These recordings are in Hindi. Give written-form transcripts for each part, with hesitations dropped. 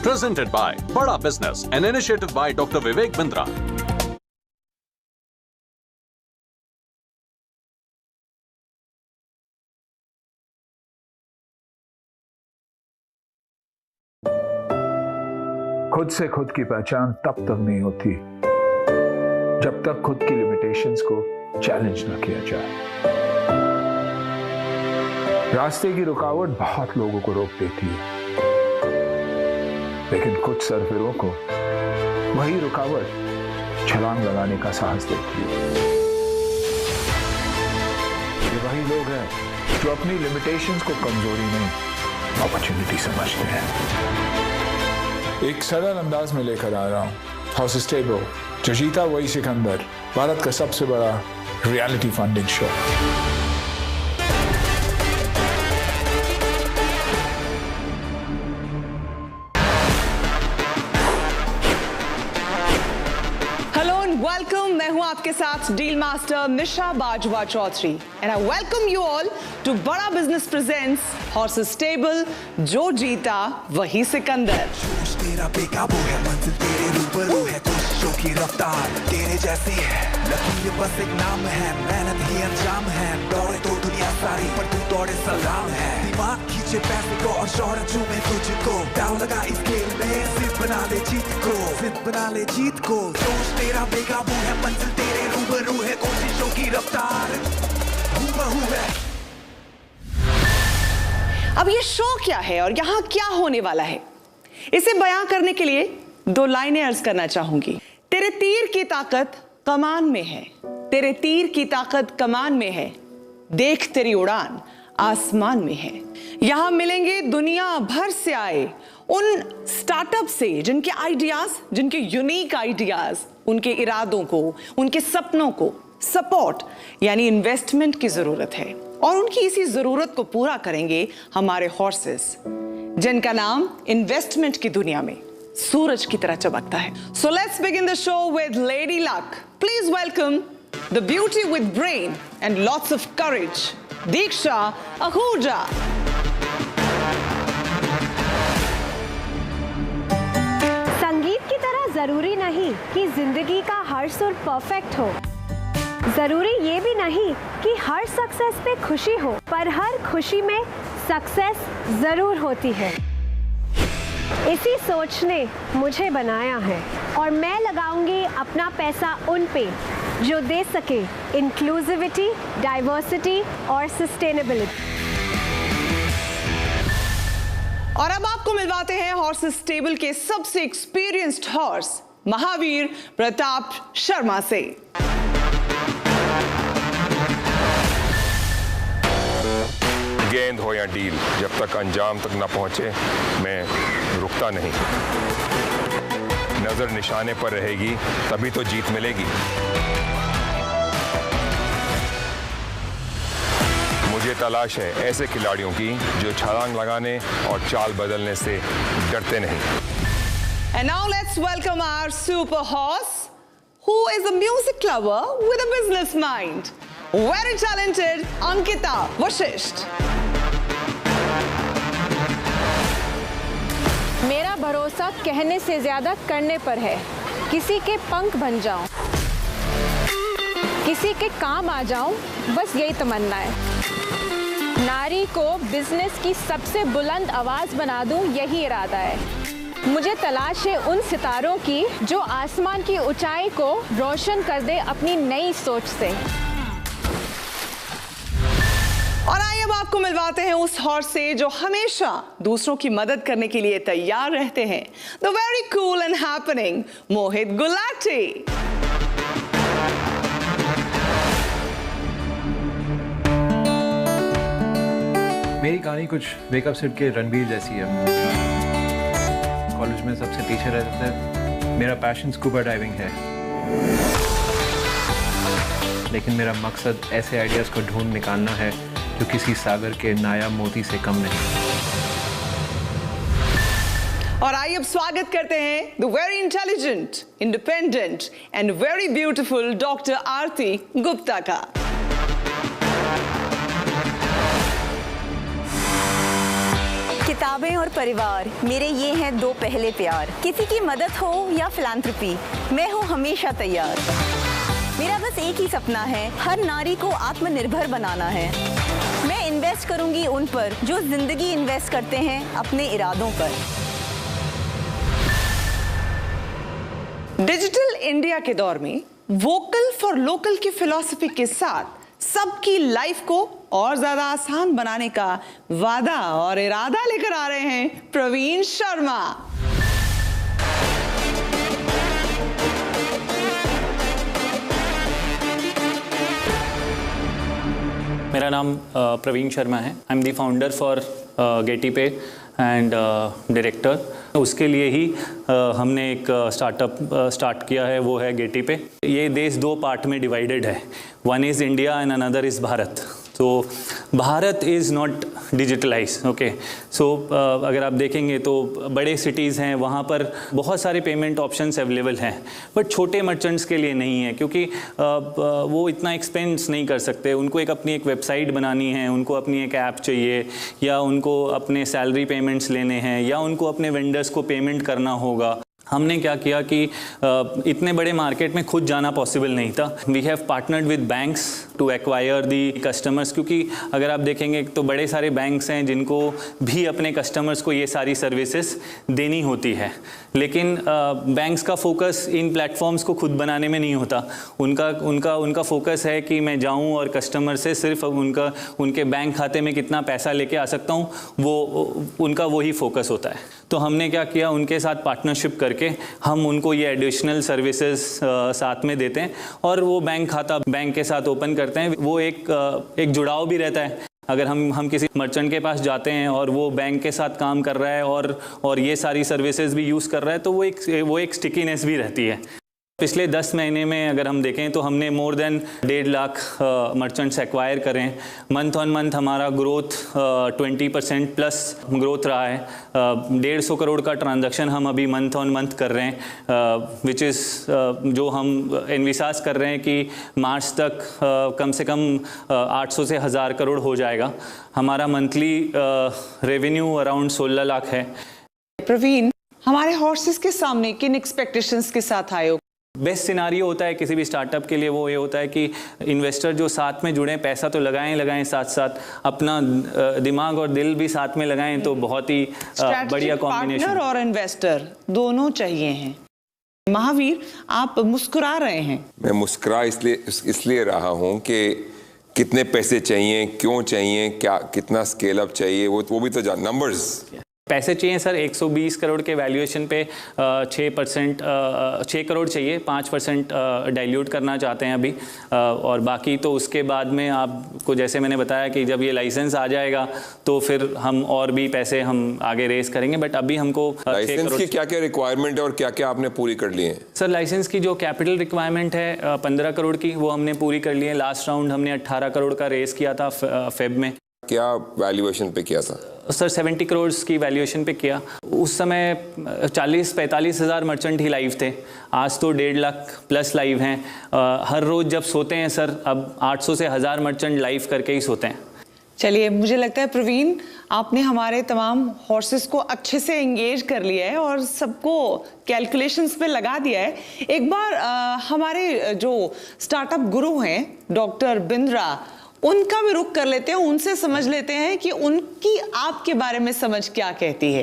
Presented by Bada Business, an initiative by Dr. Vivek Bindra. खुद से खुद की पहचान तब तक नहीं होती जब तक खुद की लिमिटेशंस को चैलेंज ना किया जाए। रास्ते की रुकावट बहुत लोगों को रोक देती है, लेकिन कुछ सरफिरों को वही रुकावट छलांग लगाने का साहस देती है। ये वही लोग हैं जो अपनी लिमिटेशंस को कमजोरी नहीं, अपॉर्चुनिटी समझते हैं। एक सरल अंदाज में लेकर आ रहा हूं हाउस स्टेबल, जो जीता वही सिकंदर, भारत का सबसे बड़ा reality funding show. Hello and welcome, मैं हूं आपके साथ deal master Nisha Bajwa Chaudhary and I welcome you all to Bada business presents horse stable, जो जीता वही सिकंदर। तेरा बेकाबू है, मंजिल तेरे रूबरू है, कोशिशों की रफ्तार तेरे जैसी है, लकीर बस एक नाम है, मेहनत ही अंजाम है, दौड़े तो दुनिया सारी पर तू दौड़े सलाम है, दिमाग खींचे पैसे को और शोहरत चूमे तुझको, दाव लगा इस खेल में, जिद बना ले जीत को, जिद बना ले जीत को, सोच तेरा बेकाबू है, मंजिल तेरे रूबरू है, कोशिशों की रफ्तार हूबहू है। अब ये शो क्या है और यहाँ क्या होने वाला है, इसे बयां करने के लिए दो लाइनें अर्ज करना चाहूंगी। तेरे तीर की ताकत कमान में है, तेरे तीर की ताकत कमान में है, देख तेरी उड़ान आसमान में है। यहां मिलेंगे दुनिया भर से आए उन स्टार्टअप से जिनके आइडियाज, जिनके यूनिक आइडियाज, उनके इरादों को, उनके सपनों को सपोर्ट यानी इन्वेस्टमेंट की जरूरत है, और उनकी इसी जरूरत को पूरा करेंगे हमारे हॉर्सेस, जिनका नाम इन्वेस्टमेंट की दुनिया में सूरज की तरह चमकता है। So let's begin the show with lady luck. Please welcome the beauty with brain and lots of courage, Diksha Ahuja. संगीत की तरह जरूरी नहीं कि जिंदगी का हर सुर परफेक्ट हो, जरूरी ये भी नहीं कि हर सक्सेस पे खुशी हो, पर हर खुशी में सक्सेस जरूर होती है। इसी सोच ने मुझे बनाया है और मैं लगाऊंगी अपना पैसा उन पे जो दे सके इंक्लूसिविटी, डाइवर्सिटी और सस्टेनेबिलिटी। और अब आपको मिलवाते हैं हॉर्स स्टेबल के सबसे एक्सपीरियंस्ड हॉर्स महावीर प्रताप शर्मा से। गेंद हो या डील, जब तक अंजाम तक न पहुंचे मैं रुकता नहीं। नजर निशाने पर रहेगी तभी तो जीत मिलेगी। मुझे तलाश है ऐसे खिलाड़ियों की जो छलांग लगाने और चाल बदलने से डरते नहीं। And now let's welcome our super horse, who is a music lover with a business mind. Very talented Ankita Vashisht. मेरा भरोसा कहने से ज्यादा करने पर है। किसी के पंख बन जाऊं, किसी के काम आ जाऊं, बस यही तमन्ना है। नारी को बिजनेस की सबसे बुलंद आवाज बना दूं, यही इरादा है। मुझे तलाश है उन सितारों की जो आसमान की ऊंचाई को रोशन कर दे अपनी नई सोच से। और आइए अब आपको मिलवाते हैं उस हॉर्स से जो हमेशा दूसरों की मदद करने के लिए तैयार रहते हैं। The very cool and happening Mohit Gulati. मेरी कहानी कुछ वेकअप सेट के रणबीर जैसी है। कॉलेज में सबसे पीछे रहते थे। मेरा पैशन स्कूबा डाइविंग है, लेकिन मेरा मकसद ऐसे आइडियाज को ढूंढ निकालना है जो किसी सागर के नायाब मोती से कम नहीं। और आइए अब स्वागत करते हैं the very intelligent, independent and very beautiful doctor Aarti Gupta का। किताबें और परिवार मेरे ये हैं दो पहले प्यार। किसी की मदद हो या फिलैंथ्रोपी, मैं हूँ हमेशा तैयार। मेरा बस एक ही सपना है, हर नारी को आत्मनिर्भर बनाना है। मैं इन्वेस्ट करूंगी उन पर जो जिंदगी इन्वेस्ट करते हैं अपने इरादों पर। डिजिटल इंडिया के दौर में वोकल फॉर लोकल की फिलॉसफी के साथ सबकी लाइफ को और ज्यादा आसान बनाने का वादा और इरादा लेकर आ रहे हैं प्रवीण शर्मा। मेरा नाम प्रवीण शर्मा है। I am the founder for GetePay and director. उसके लिए ही हमने एक स्टार्टअप स्टार्ट किया है, वो है गेटीपे। ये देश दो पार्ट में डिवाइडेड है, one is India and another is Bharat. तो Bharat is not digitalize, okay. So अगर आप देखेंगे तो बड़े सिटीज़ हैं, वहाँ पर बहुत सारे पेमेंट ऑप्शंस अवेलेबल हैं, बट छोटे मर्चेंट्स के लिए नहीं है, क्योंकि वो इतना एक्सपेंस नहीं कर सकते। उनको अपनी एक वेबसाइट बनानी है, उनको अपनी एक ऐप चाहिए, या उनको अपने सैलरी पेमेंट्स लेने हैं, या उनको अपने वेंडर्स को पेमेंट करना होगा। हमने क्या किया कि इतने बड़े मार्केट में खुद जाना पॉसिबल नहीं था। We have partnered with banks to acquire the customers, क्योंकि अगर आप देखेंगे तो बड़े सारे बैंक्स हैं जिनको भी अपने कस्टमर्स को ये सारी सर्विसेज देनी होती है, लेकिन बैंक्स का फोकस इन प्लेटफॉर्म्स को खुद बनाने में नहीं होता। उनका फोकस है कि मैं जाऊं और कस्टमर से सिर्फ उनके बैंक खाते में कितना पैसा लेके आ सकता हूं, उनका वही फोकस होता है। तो हमने क्या किया, उनके साथ पार्टनरशिप करके हम उनको ये एडिशनल सर्विसेज साथ में देते हैं, और वो बैंक खाता बैंक के साथ ओपन करते हैं। वो एक जुड़ाव भी रहता है। अगर हम किसी मर्चेंट के पास जाते हैं और वो बैंक के साथ काम कर रहा है और ये सारी सर्विसेज भी यूज़ कर रहा है, तो वो एक स्टिकीनेस भी रहती है। पिछले 10 महीने में अगर हम देखें तो हमने more than 1.5 lakh merchants acquire करें। मंथ ऑन मंथ हमारा ग्रोथ 20% प्लस ग्रोथ रहा है। 150 करोड़ का ट्रांजैक्शन हम अभी मंथ ऑन मंथ कर रहे हैं, विच इज़ जो हम एनविसाज कर रहे हैं कि मार्च तक कम से कम 800 से 1000 करोड़ हो जाएगा। हमारा मंथली रेवेन्यू अराउंड 16 लाख है। प्रवीण, हमारे हॉर्सेस के सामने किन एक्सपेक्टेशंस के साथ आए हो? बेस्ट सिनारियो होता है किसी भी स्टार्टअप के लिए, वो ये होता है कि इन्वेस्टर जो साथ में जुड़े, पैसा तो लगाएं साथ साथ अपना दिमाग और दिल भी साथ में लगाएं, तो बहुत ही बढ़िया कॉम्बिनेशन। पार्टनर और इन्वेस्टर दोनों चाहिए हैं। महावीर, आप मुस्कुरा रहे हैं। मैं मुस्कुरा इसलिए रहा हूँ कि कितने पैसे चाहिए, क्यों चाहिए, क्या कितना स्केल अप चाहिए, वो भी तो जान नंबर्स। पैसे चाहिए सर 120 करोड़ के वैल्यूएशन पे 6 करोड़ चाहिए, 5% डाइल्यूट करना चाहते हैं अभी, और बाकी तो उसके बाद में आपको जैसे मैंने बताया कि जब ये लाइसेंस आ जाएगा तो फिर हम और भी पैसे हम आगे रेस करेंगे। बट अभी हमको लाइसेंस की क्या क्या रिक्वायरमेंट है और क्या क्या आपने पूरी कर ली है? सर लाइसेंस की जो कैपिटल रिक्वायरमेंट है 15 करोड़ की, वो हमने पूरी कर ली है। लास्ट राउंड हमने 18 करोड़ का रेस किया था फेब में। क्या वैल्यूएशन पे किया था? सर 70 करोड़ की वैल्यूएशन पे किया। उस समय 40-45 हज़ार मर्चेंट ही लाइव थे, आज तो 1.5 लाख प्लस लाइव हैं। हर रोज़ जब सोते हैं सर, अब 800 से 1000 मर्चेंट लाइव करके ही सोते हैं। चलिए, मुझे लगता है प्रवीण आपने हमारे तमाम हॉर्सेस को अच्छे से एंगेज कर लिया है और सबको कैलकुलेशंस पे लगा दिया है। एक बार हमारे जो स्टार्टअप गुरु हैं डॉक्टर बिंद्रा, उनका भी रुख कर लेते हैं, उनसे समझ लेते हैं कि उनकी आपके बारे में समझ क्या कहती है।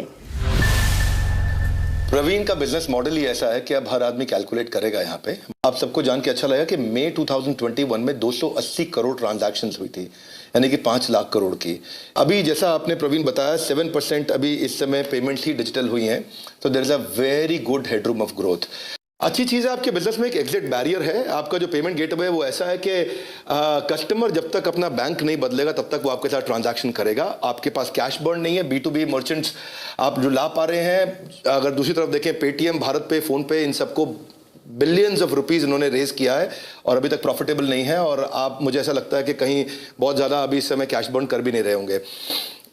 प्रवीण का बिजनेस मॉडल ही ऐसा है कि अब हर आदमी कैलकुलेट करेगा। यहाँ पे आप सबको जान के अच्छा लगा कि मई 2021 में 280 करोड़ ट्रांजैक्शंस हुई थी, यानी कि 5 लाख करोड़ की। अभी जैसा आपने प्रवीण बताया 7% अभी इस समय पेमेंट्स ही डिजिटल हुई हैं, तो there is a very good headroom of growth. अच्छी चीज़ है आपके बिजनेस में एक एग्जिट बैरियर है। आपका जो पेमेंट गेटवे है वो ऐसा है कि कस्टमर जब तक अपना बैंक नहीं बदलेगा तब तक वो आपके साथ ट्रांजैक्शन करेगा। आपके पास कैश बर्न नहीं है। B2B मर्चेंट्स आप जो ला पा रहे हैं, अगर दूसरी तरफ देखें पेटीएम, भारत पे, फोन पे, इन सबको बिलियंस ऑफ रुपीज़ इन्होंने रेज किया है और अभी तक प्रॉफिटेबल नहीं है। और आप, मुझे ऐसा लगता है कि कहीं बहुत ज़्यादा अभी इस समय कैश बर्न कर भी नहीं रहे होंगे।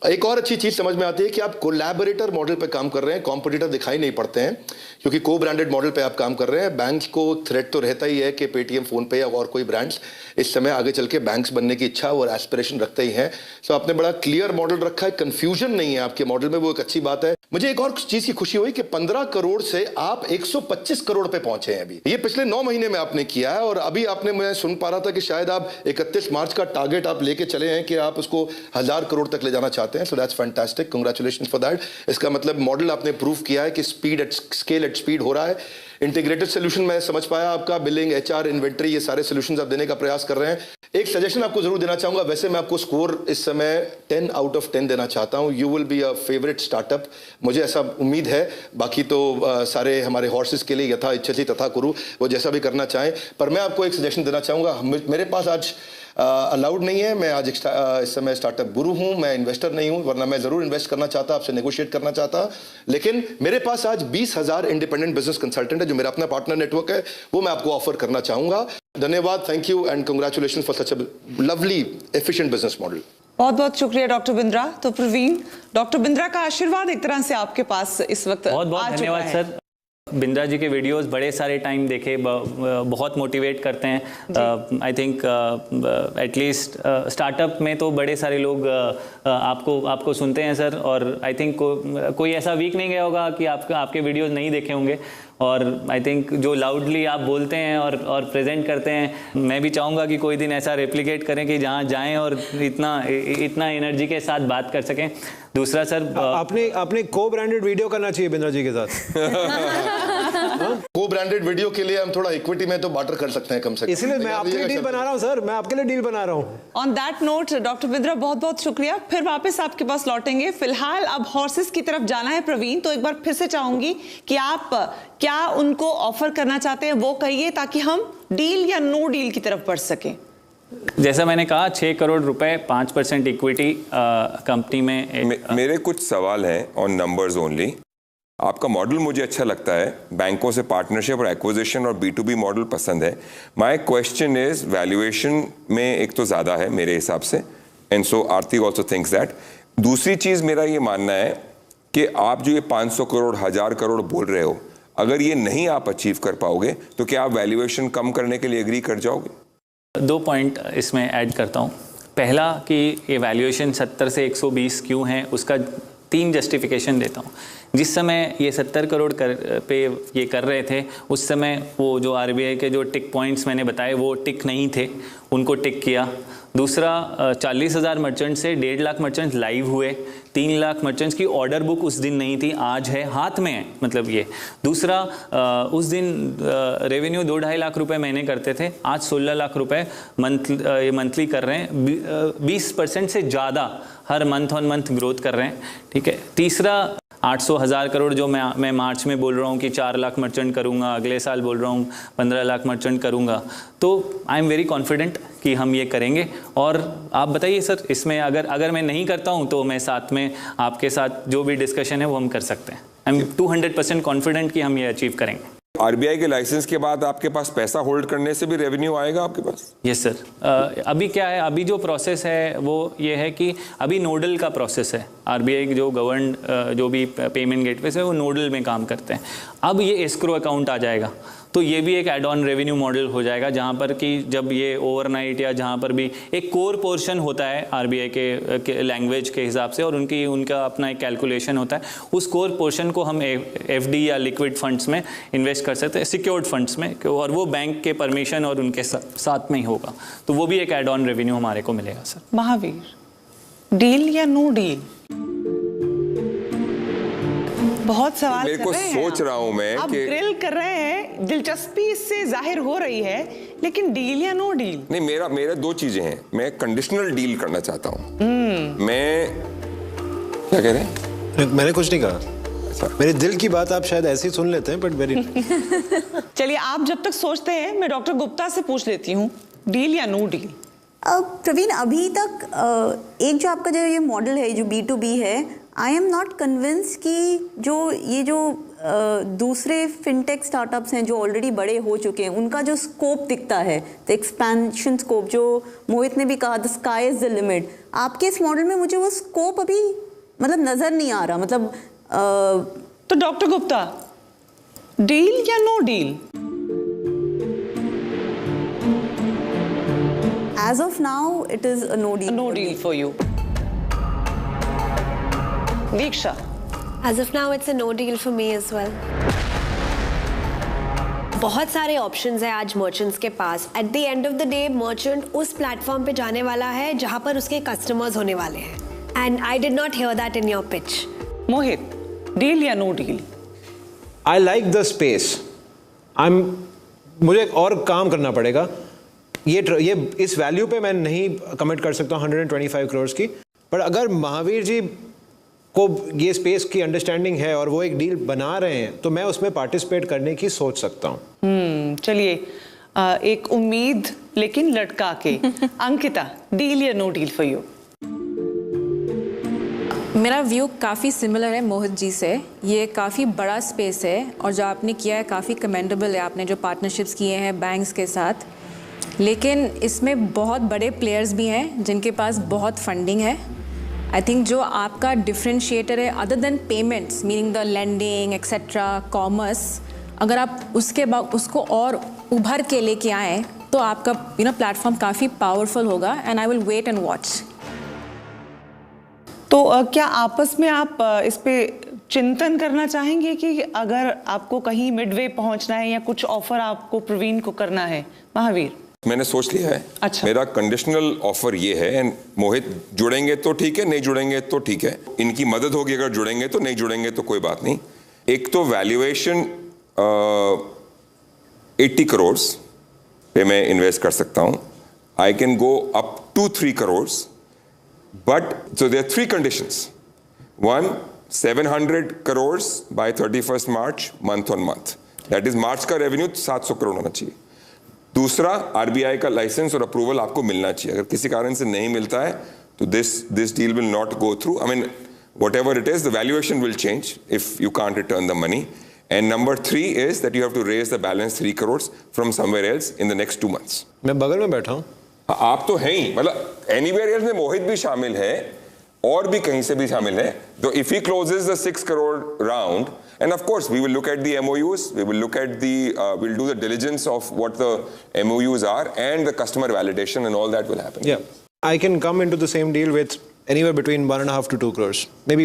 एक और अच्छी चीज समझ में आती है कि आप कोलैबोरेटर मॉडल पे काम कर रहे हैं, कॉम्पिटिटर दिखाई नहीं पड़ते हैं, क्योंकि को ब्रांडेड मॉडल पे आप काम कर रहे हैं। बैंक्स को थ्रेट तो रहता ही है कि पेटीएम, फोन पे या और कोई ब्रांड्स इस समय आगे चल के बैंक्स बनने की इच्छा और एस्पिरेशन रखते ही हैं। सो आपने बड़ा क्लियर मॉडल रखा है, कंफ्यूजन नहीं है आपके मॉडल में, वो एक अच्छी बात है। मुझे एक और चीज की खुशी हुई कि 15 करोड़ से आप 125 करोड़ पे पहुंचे हैं अभी। ये पिछले 9 महीने में आपने किया है, और अभी आपने, मैं सुन पा रहा था कि शायद आप 31 मार्च का टारगेट आप लेके चले हैं कि आप उसको 1000 करोड़ तक ले जाना चाहते हैं। So that's fantastic, congratulations for that. इसका मतलब मॉडल आपने प्रूव किया है कि speed at scale at speed हो रहा है। इंटीग्रेटेड सोल्यूशन मैं समझ पाया आपका, बिलिंग, एचआर, इन्वेंट्री, ये सारे सोल्यूशंस आप देने का प्रयास कर रहे हैं। एक सजेशन आपको जरूर देना चाहूंगा, वैसे मैं आपको स्कोर इस समय 10 आउट ऑफ 10 देना चाहता हूं। You will be a favourite startup, मुझे ऐसा उम्मीद है। बाकी तो सारे हमारे हॉर्सेस के लिए यथा इच्छति तथा कुरु, वो जैसा भी करना चाहें। पर मैं आपको एक सजेशन देना चाहूंगा, मेरे पास आज अलाउड नहीं है, मैं आज इस समय स्टार्टअप गुरु हूं, मैं इन्वेस्टर नहीं हूं, वरना मैं जरूर इन्वेस्ट करना चाहता, आपसे नेगोशिएट करना चाहता। लेकिन मेरे पास आज 20,000 इंडिपेंडेंट बिजनेस कंसल्टेंट है, जो मेरा अपना पार्टनर नेटवर्क है, वो मैं आपको ऑफर करना चाहूंगा। धन्यवाद, thank you and congratulations for such a lovely efficient business model. बहुत बहुत शुक्रिया डॉक्टर बिंद्रा। तो प्रवीण, डॉक्टर बिंद्रा का आशीर्वाद एक तरह से आपके पास इस वक्त बहुत बहुत धन्यवाद सर। बिंद्रा जी के वीडियोस बड़े सारे टाइम देखे, बहुत मोटिवेट करते हैं। आई थिंक एटलीस्ट स्टार्टअप में तो बड़े सारे लोग आपको सुनते हैं सर, और आई थिंक कोई ऐसा वीक नहीं गया होगा कि आपके वीडियोस नहीं देखे होंगे। और आई थिंक जो लाउडली आप बोलते हैं और प्रेजेंट करते हैं, मैं भी चाहूँगा कि कोई दिन ऐसा रेप्लिकेट करें कि जहाँ जाएं और इतना एनर्जी के साथ बात कर सकें। दूसरा सर, आपने को ब्रांडेड वीडियो करना चाहिए बिंद्रा जी के साथ। को ब्रांडेड वीडियो के लिए हम थोड़ा इक्विटी में तो बार्टर कर सकते हैं कम से कम। इसलिए मैं आपके लिए डील बना रहा हूं सर, मैं आपके लिए डील बना रहा हूं। On that note doctor Bindra, बहुत बहुत शुक्रिया। फिर वापस आपके पास लौटेंगे। फिलहाल अब हॉर्सेस की तरफ जाना है प्रवीण, तो एक बार फिर से चाहूंगी कि आप क्या उनको ऑफर करना चाहते हैं वो कहिए, ताकि हम डील या नो डील की तरफ बढ़ सकें। जैसा मैंने कहा, 6 करोड़ रुपए, 5% इक्विटी कंपनी में। मेरे कुछ सवाल हैं ऑन नंबर्स ओनली। आपका मॉडल मुझे अच्छा लगता है, बैंकों से पार्टनरशिप और एक्विजिशन और B2B मॉडल पसंद है। माय क्वेश्चन इज, वैल्यूएशन में एक तो ज़्यादा है मेरे हिसाब से, and so Aarti also thinks that. दूसरी चीज़ मेरा ये मानना है कि आप जो ये 500 करोड़ 1000 करोड़ बोल रहे हो, अगर ये नहीं आप अचीव कर पाओगे तो क्या आप वैल्यूएशन कम करने के लिए एग्री कर जाओगे? 2 पॉइंट इसमें ऐड करता हूँ। पहला कि ये वैल्यूएशन 70 से 120 क्यों है, उसका 3 जस्टिफिकेशन देता हूँ। जिस समय ये 70 करोड़ पे ये कर रहे थे, उस समय वो जो RBI के जो टिक पॉइंट्स मैंने बताए वो टिक नहीं थे, उनको टिक किया। दूसरा, 40,000 मर्चेंट से 1.5 लाख मर्चेंट्स लाइव हुए। 3 लाख मर्चेंट्स की ऑर्डर बुक उस दिन नहीं थी, आज है, हाथ में है, मतलब ये। दूसरा, उस दिन रेवेन्यू 2-2.5 लाख रुपए महीने करते थे, आज 16 लाख रुपए मंथली कर रहे हैं। 20% से ज़्यादा हर मंथ ऑन मंथ ग्रोथ कर रहे हैं, ठीक है। तीसरा, 800,000 करोड़ जो मैं मार्च में बोल रहा हूँ कि 4 लाख मर्चेंट करूँगा, अगले साल बोल रहा हूँ 15 लाख मर्चेंट करूँगा, तो आई एम वेरी कॉन्फिडेंट कि हम ये करेंगे। और आप बताइए सर, इसमें अगर मैं नहीं करता हूँ तो मैं साथ में आपके साथ जो भी डिस्कशन है वो हम कर सकते हैं। आई एम 200% कॉन्फिडेंट कि हम ये अचीव करेंगे। RBI के लाइसेंस के बाद आपके पास पैसा होल्ड करने से भी रेवेन्यू आएगा आपके पास? Yes sir. अभी क्या है, अभी जो प्रोसेस है वो ये है कि अभी नोडल का प्रोसेस है। RBI जो गवर्न जो भी पेमेंट गेटवेज है वो नोडल में काम करते हैं। अब ये एस्क्रो अकाउंट आ जाएगा, तो ये भी एक एड ऑन रेवेन्यू मॉडल हो जाएगा, जहाँ पर कि जब ये ओवरनाइट या जहाँ पर भी एक कोर पोर्शन होता है RBI के लैंग्वेज के हिसाब से, और उनका अपना एक कैलकुलेशन होता है, उस कोर पोर्शन को हम FD या लिक्विड फंड्स में इन्वेस्ट कर सकते हैं, सिक्योर्ड फंड्स में, और वो बैंक के परमिशन और उनके साथ में ही होगा। तो वो भी एक एड ऑन रेवेन्यू हमारे को मिलेगा सर। महावीर, डील या नो डील? बहुत सवाल मेरे को सोच रहा हूं मैं आप ग्रिल कर रहे हैं, दिलचस्पी इससे जाहिर हो रही है, लेकिन डील या नो डील? नहीं, मेरे 2 चीजें हैं। मैं कंडीशनल डील करना चाहता हूं। मैं क्या कह रहे हैं? मैंने कुछ नहीं कहा, मेरे दिल की बात आप शायद ऐसे ही सुन लेते हैं, बट वेरी चलिए, आप जब तक सोचते हैं मैं डॉक्टर गुप्ता से पूछ लेती हूँ, डील या नो डील? प्रवीण, अभी तक एक जो आपका जो ये मॉडल है जो B2B है, आई एम नॉट कन्विंस कि जो दूसरे फिनटेक स्टार्टअप्स हैं जो ऑलरेडी बड़े हो चुके हैं, उनका जो स्कोप दिखता है, द एक्सपेंशन स्कोप, जो मोहित ने भी कहा the sky is the limit, आपके इस मॉडल में मुझे वो स्कोप अभी मतलब नजर नहीं आ रहा, मतलब तो डॉक्टर गुप्ता, डील या no deal? As of now, it is a no deal. No deal for you. Deeksha. As of now, it's a no deal for me as well. बहुत सारे ऑप्शंस हैं आज मर्चेंट्स के पास. At the end of the day merchant उस प्लेटफॉर्म पे जाने वाला है जहां पर उसके कस्टमर्स होने वाले हैं. And I did not hear that in your pitch. Mohit, deal या no deal? I like the space. मुझे और काम करना पड़ेगा. ये इस वैल्यू पे मैं नहीं कमिट कर सकता 125 करोड़ की. पर अगर महावीर जी को ये स्पेस की अंडरस्टैंडिंग है और वो एक डील बना रहे हैं तो मैं उसमें पार्टिसिपेट करने की सोच सकता हूँ. चलिए, एक उम्मीद लेकिन लटका के. अंकिता, डील या नो डील फॉर यू? मेरा व्यू काफ़ी सिमिलर है मोहित जी से. ये काफ़ी बड़ा स्पेस है और जो आपने किया है काफ़ी कमेंडेबल है. आपने जो पार्टनरशिप्स किए हैं बैंक्स के साथ, लेकिन इसमें बहुत बड़े प्लेयर्स भी हैं जिनके पास बहुत फंडिंग है. आई थिंक जो आपका डिफरेंशिएटर है other than payments meaning the lending etcetera commerce, अगर आप उसको और उभर के लेके आएँ तो आपका प्लेटफॉर्म काफ़ी पावरफुल होगा. And I will wait and watch. तो क्या आपस में आप इस पे चिंतन करना चाहेंगे कि अगर आपको कहीं मिडवे पहुंचना है या कुछ ऑफर आपको प्रवीण को करना है? महावीर, मैंने सोच लिया है. अच्छा. मेरा कंडीशनल ऑफर ये है. एंड मोहित, जुड़ेंगे तो ठीक है, नहीं जुड़ेंगे तो ठीक है. इनकी मदद होगी अगर जुड़ेंगे तो, नहीं जुड़ेंगे तो कोई बात नहीं. एक तो वैल्यूएशन 80 करोड़ पे मैं इन्वेस्ट कर सकता हूं. I can go up to 3 crore. But so there are 3 conditions. 1, 700 crore by 31 March month on month. That is March का रेवेन्यू 700 करोड़ होना चाहिए. दूसरा, आरबीआई का लाइसेंस और अप्रूवल आपको मिलना चाहिए. अगर किसी कारण से नहीं मिलता है तो this deal will not go through. I mean whatever it is, the valuation will change if you can't return the money. And number 3 is that you have to raise the balance 3 crores from somewhere else in the next 2 months. मैं बगल में बैठा हूँ. आप तो हैं ही, मतलब anywhere else में मोहित भी शामिल है और भी कहीं से भी शामिल है. तो if he closes the 6 crore round, and of course we will look at the MOUs, we will look at the we'll do the diligence of what the MOUs are and the customer validation and all that will happen. Yeah, I can come into the same deal with anywhere between 1.5 to 2 crores. Maybe,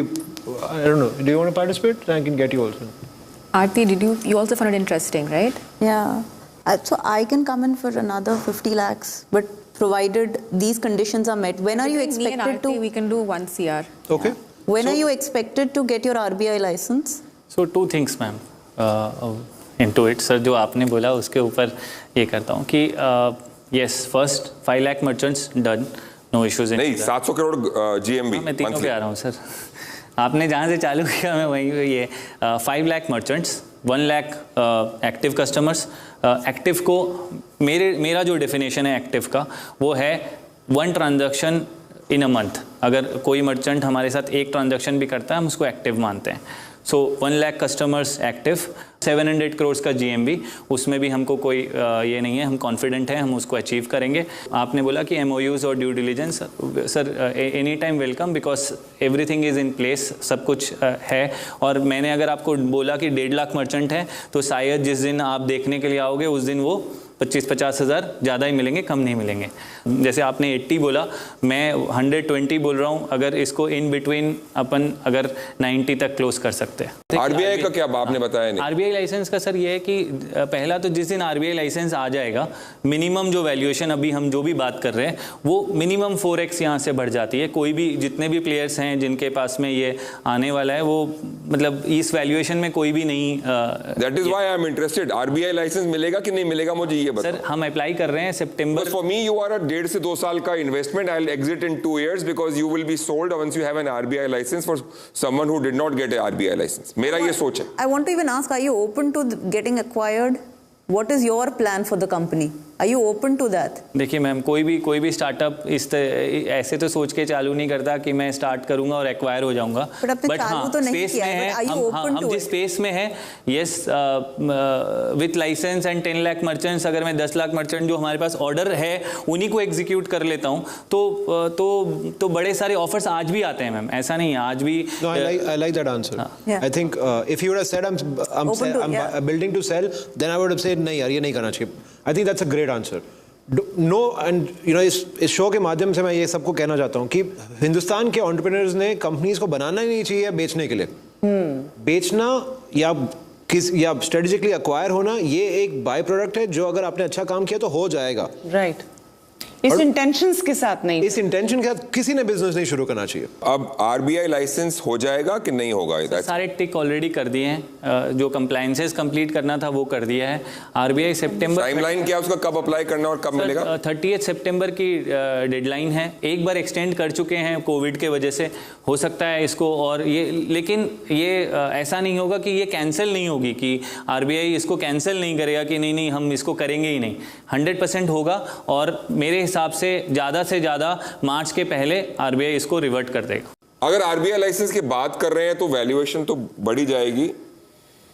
I don't know. Do you want to participate? I can get you also. Aarti, you also found it interesting, right? Yeah. So I can come in for another 50 lakhs, but provided these conditions are met. When are you expected to? We can do 1 CR. Okay. When are you expected to get your RBI license? So 2 things, ma'am. Into it, sir, जो आपने बोला उसके ऊपर ये करता हूँ कि yes, first 5 lakh merchants done. No issues. नहीं, 700 करोड़ GMV. मैं तीनों पे आ रहा हूँ सर. आपने जहाँ से चालू किया मैं वहीं पे. ये 5 lakh merchants, 1 lakh active customers. Active को मेरा जो डेफिनेशन है एक्टिव का वो है 1 ट्रांजैक्शन इन अ मंथ. अगर कोई मर्चेंट हमारे साथ 1 ट्रांजैक्शन भी करता है हम उसको एक्टिव मानते हैं. सो 1 लाख कस्टमर्स एक्टिव, 700 करोड़ का GMV. उसमें भी हमको कोई ये नहीं है, हम कॉन्फिडेंट हैं हम उसको अचीव करेंगे. आपने बोला कि MOUs और due diligence, sir any time welcome, because everything is in place. सब कुछ है. और मैंने अगर आपको बोला कि 1.5 लाख मर्चेंट है तो शायद जिस दिन आप देखने के लिए आओगे उस दिन वो 25-50 हज़ार ज़्यादा ही मिलेंगे, कम नहीं मिलेंगे. जैसे आपने 80 बोला, मैं 120 बोल रहा हूँ. अगर इसको इन बिटवीन अपन अगर 90 तक क्लोज कर सकते हैं. आरबीआई का क्या आपने बताया नहीं? आरबीआई लाइसेंस का सर ये है कि पहला तो जिस दिन आरबीआई लाइसेंस आ जाएगा, मिनिमम जो वैल्यूएशन अभी हम जो भी बात कर रहे हैं वो मिनिमम 4x यहाँ से बढ़ जाती है. कोई भी जितने भी प्लेयर्स हैं जिनके पास में ये आने वाला है वो मतलब इस वैल्यूएशन में कोई भी नहीं. That is why I am interested. RBI licence मिलेगा कि नहीं मिलेगा मुझे ये बताओ. सर हम अप्लाई कर रहे हैं सितंबर. For me you are a 1.5 से 2 साल का investment. I will exit in 2 years because you will be sold once you have an RBI license for someone who did not get a RBI license. मेरा ये सोच है. I want to even ask, are you open to getting acquired? What is your plan for the company? Are you open to that? देखिए मैम, कोई भी स्टार्टअप ऐसे तो सोच के चालू नहीं करता कि मैं स्टार्ट करूंगा और एक्वायर हो जाऊंगा। बट हाँ, तो स्पेस में है, हम जिस स्पेस में है, yes, with licence and 10 lakh merchants, अगर मैं 10 लाख मर्चेंट जो हमारे पास ऑर्डर है उन्हीं को एग्जीक्यूट कर लेता हूँ तो बड़े सारे ऑफर्स आज भी आते हैं मैम, ऐसा नहीं है, आज भी। I like that answer. I think if you would have said I'm building to sell, then I would have said नहीं यार ये नहीं करना चाहिए. I think that's a great answer. No, and you know इस शो के माध्यम से मैं ये सबको कहना चाहता हूँ कि हिंदुस्तान के एंटरप्रेन्योर्स ने कंपनीज को बनाना ही नहीं चाहिए बेचने के लिए। बेचना या स्ट्रेटेजिकली अक्वायर होना ये एक बाय प्रोडक्ट है जो अगर आपने अच्छा काम किया तो हो जाएगा। राइट। इस इंटेंशंस के साथ नहीं, इस इंटेंशन के साथ किसी ने बिजनेस नहीं शुरू करना चाहिए। अब आरबीआई लाइसेंस हो जाएगा कि नहीं होगा? सारे टिक ऑलरेडी कर दिए हैं, जो कंप्लायंसेस कंप्लीट करना था वो कर दिया है। आरबीआई सितंबर, टाइमलाइन क्या उसका, कब अप्लाई करना और कब मिलेगा? 30 सितंबर की डेडलाइन है। एक बार एक्सटेंड कर चुके हैं कोविड के वजह से, हो सकता है इसको और ये, लेकिन ये ऐसा नहीं होगा कि ये कैंसिल नहीं होगी, कि आरबीआई इसको कैंसिल नहीं करेगा कि नहीं हम इसको करेंगे ही नहीं। 100% होगा और मेरे हिसाब से ज़्यादा मार्च के पहले आरबीआई इसको रिवर्ट कर देगा। अगर आरबीआई लाइसेंस की बात कर रहे हैं तो वैल्यूएशन तो बढ़ी जाएगी।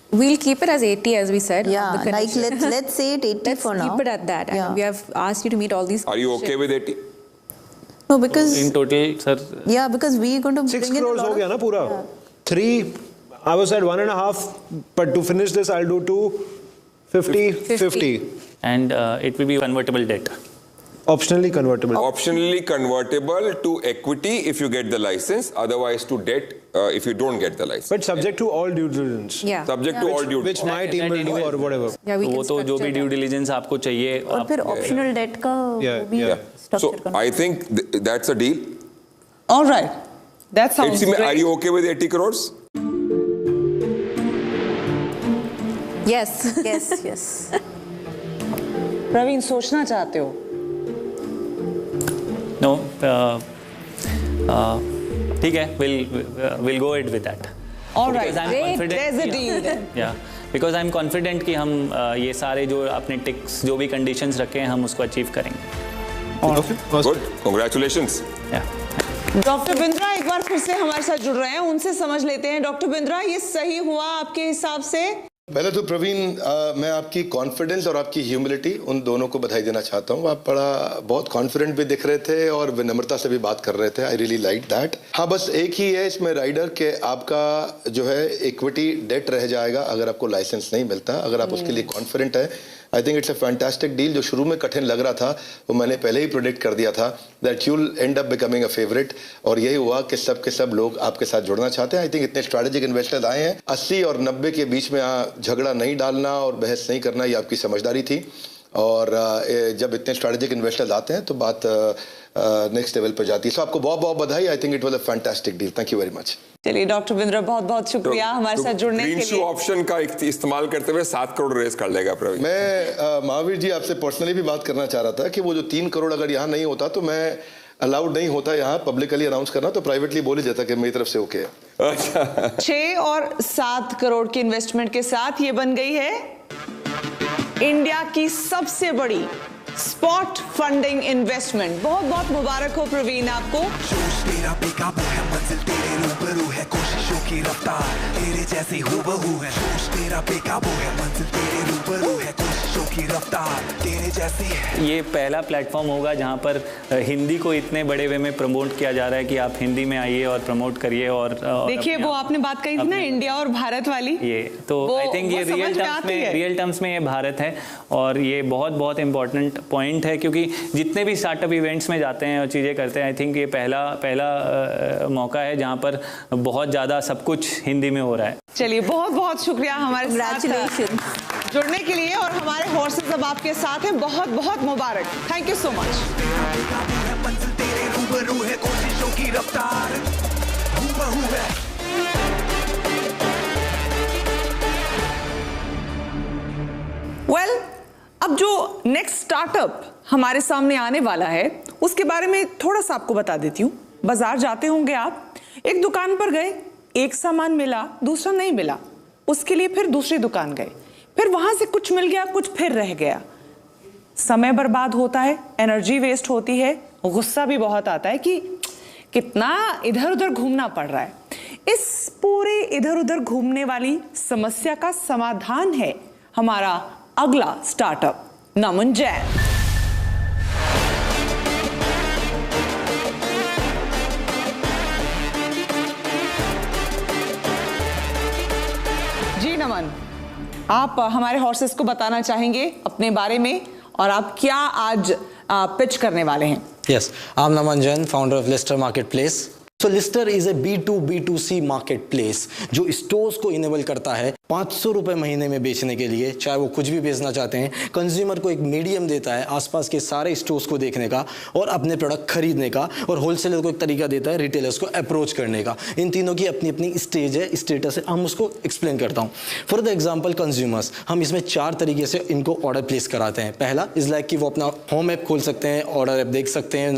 We'll keep it as 80 as we said. Yeah, like let's say it 80 for now. Keep it at that. Yeah. And we have asked you to meet all these. Are you okay with 80? No, because in total, sir. Yeah, because we are going to 6 bring in a crores lot हो गया ना पूरा। 3, I was at 1.5, but to finish this I'll do 2, 50. And it will be convertible debt. Optionally convertible. Optionally convertible to equity if you get the license, otherwise to debt if you don't get the license. But subject to all due diligence. Yeah. Subject to all due Which my team will do or whatever. Yeah, we वो तो जो भी ड्यू डिलिजेंस आपको चाहिए, और फिर ऑप्शनल डेट का भी So I think that's a deal. All right. That sounds great. Are you okay with 80 crores? Yes. Praveen, सोचना चाहते हो? No, ठीक है, we'll go ahead with that. All right, great, there's a deal then. Yeah, because I'm confident कि हम ये सारे जो अपने टिक्स, जो भी कंडीशंस रखे हैं, हम उसको अचीव करेंगे। Good, congratulations. Yeah. Doctor Bindra एक बार फिर से हमारे साथ जुड़ रहे हैं, उनसे समझ लेते हैं। डॉक्टर बिंद्रा, ये सही हुआ आपके हिसाब से? पहले तो प्रवीण, मैं आपकी कॉन्फिडेंस और आपकी ह्यूमिलिटी उन दोनों को बधाई देना चाहता हूँ। आप बहुत कॉन्फिडेंट भी दिख रहे थे और विनम्रता से भी बात कर रहे थे। I really like that. हाँ, बस एक ही है इसमें राइडर के आपका जो है इक्विटी डेट रह जाएगा अगर आपको लाइसेंस नहीं मिलता। अगर आप उसके लिए कॉन्फिडेंट है, I think it's a fantastic deal. जो शुरू में कठिन लग रहा था वो मैंने पहले ही प्रेडिक्ट कर दिया था that you will and up becoming a favourite, और यही हुआ कि सब के सब लोग आपके साथ जुड़ना चाहते हैं। आई थिंक इतने स्ट्रैटेजिक इन्वेस्टर्स आए हैं। 80 और 90 के बीच में झगड़ा नहीं डालना और बहस नहीं करना, ये आपकी समझदारी थी। और जब इतने स्ट्रैटेजिक इन्वेस्टर्स आते हैं तो बात नेक्स्ट लेवल पर जाती है। सो आपको बहुत बहुत बधाई। I think it was a fantastic deal. Thank you very much. चलिए डॉक्टर बिंद्रा, बहुत बहुत शुक्रिया हमारे साथ जुड़ने के लिए। ऑप्शन का इस्तेमाल करते हुए 7 करोड़ रेस कर लेगा प्रवीण। मैं महावीर जी आपसे पर्सनली भी बात करना चाह रहा था कि वो जो 3 करोड़ अगर यहाँ नहीं होता तो मैं अलाउड नहीं होता यहाँ पब्लिकली अनाउंस करना, तो प्राइवेटली बोल ही जाता कि मेरी तरफ से ओके है। 6 और 7 करोड़ की इन्वेस्टमेंट के साथ ये बन गई है इंडिया की सबसे बड़ी स्पॉट फंडिंग इन्वेस्टमेंट। बहुत बहुत मुबारक हो प्रवीण आपको। जोश तेरा बेकाबू है, मंजिल तेरे रूबरू है, कोशिशों की रफ्तार तेरे जैसी हूबहू है। जोश तेरा बेकाबू है, मंजिल तेरे रूबरू है, कोशिशों की रफ्तार तेरे जैसी है। ये पहला प्लेटफॉर्म होगा जहाँ पर हिंदी को इतने बड़े वे में प्रमोट किया जा रहा है कि आप हिंदी में आइए और प्रमोट करिए। और देखिए वो आपने बात कही थी ना इंडिया और भारत वाली, ये तो आई थिंक ये रियल टर्म्स में ये भारत है। और ये बहुत बहुत इंपॉर्टेंट पॉइंट है, क्योंकि जितने भी स्टार्टअप इवेंट्स में जाते हैं और चीज़ें करते हैं, आई थिंक ये पहला मौका है जहाँ पर बहुत ज़्यादा सब कुछ हिंदी में हो रहा है। चलिए बहुत बहुत शुक्रिया हमारे साथ जुड़ने के लिए, और हमारे हॉर्सेस अब आपके साथ हैं। बहुत बहुत मुबारक। Thank you so much. Well, अब जो नेक्स्ट स्टार्टअप हमारे सामने आने वाला है उसके बारे में थोड़ा सा आपको बता देती हूँ। बाजार जाते होंगे आप, एक दुकान पर गए, एक सामान मिला, दूसरा नहीं मिला, उसके लिए फिर दूसरी दुकान गए, फिर वहां से कुछ मिल गया, कुछ फिर रह गया। समय बर्बाद होता है, एनर्जी वेस्ट होती है, गुस्सा भी बहुत आता है कि कितना इधर उधर घूमना पड़ रहा है। इस पूरे इधर उधर घूमने वाली समस्या का समाधान है हमारा अगला स्टार्टअप नमन जैन। जी नमन, आप हमारे हॉर्सेस को बताना चाहेंगे अपने बारे में और आप क्या आज पिच करने वाले हैं? Yes, I'm Naman Jain, founder of Lister Marketplace. So Lister is a B2B2C marketplace जो स्टोर्स को इनेबल करता है 500 रुपये महीने में बेचने के लिए, चाहे वो कुछ भी बेचना चाहते हैं। कंज्यूमर को एक मीडियम देता है आसपास के सारे स्टोर्स को देखने का और अपने प्रोडक्ट खरीदने का, और होलसेलर को एक तरीका देता है रिटेलर्स को अप्रोच करने का। इन तीनों की अपनी अपनी स्टेज है, स्टेटस है, हम उसको एक्सप्लेन करता हूँ। फॉर द एग्जाम्पल कंज्यूमर्स, हम इसमें 4 तरीके से इनको ऑर्डर प्लेस कराते हैं। पहला इज़ लाइक कि वो अपना होम ऐप खोल सकते हैं, ऑर्डर ऐप देख सकते हैं,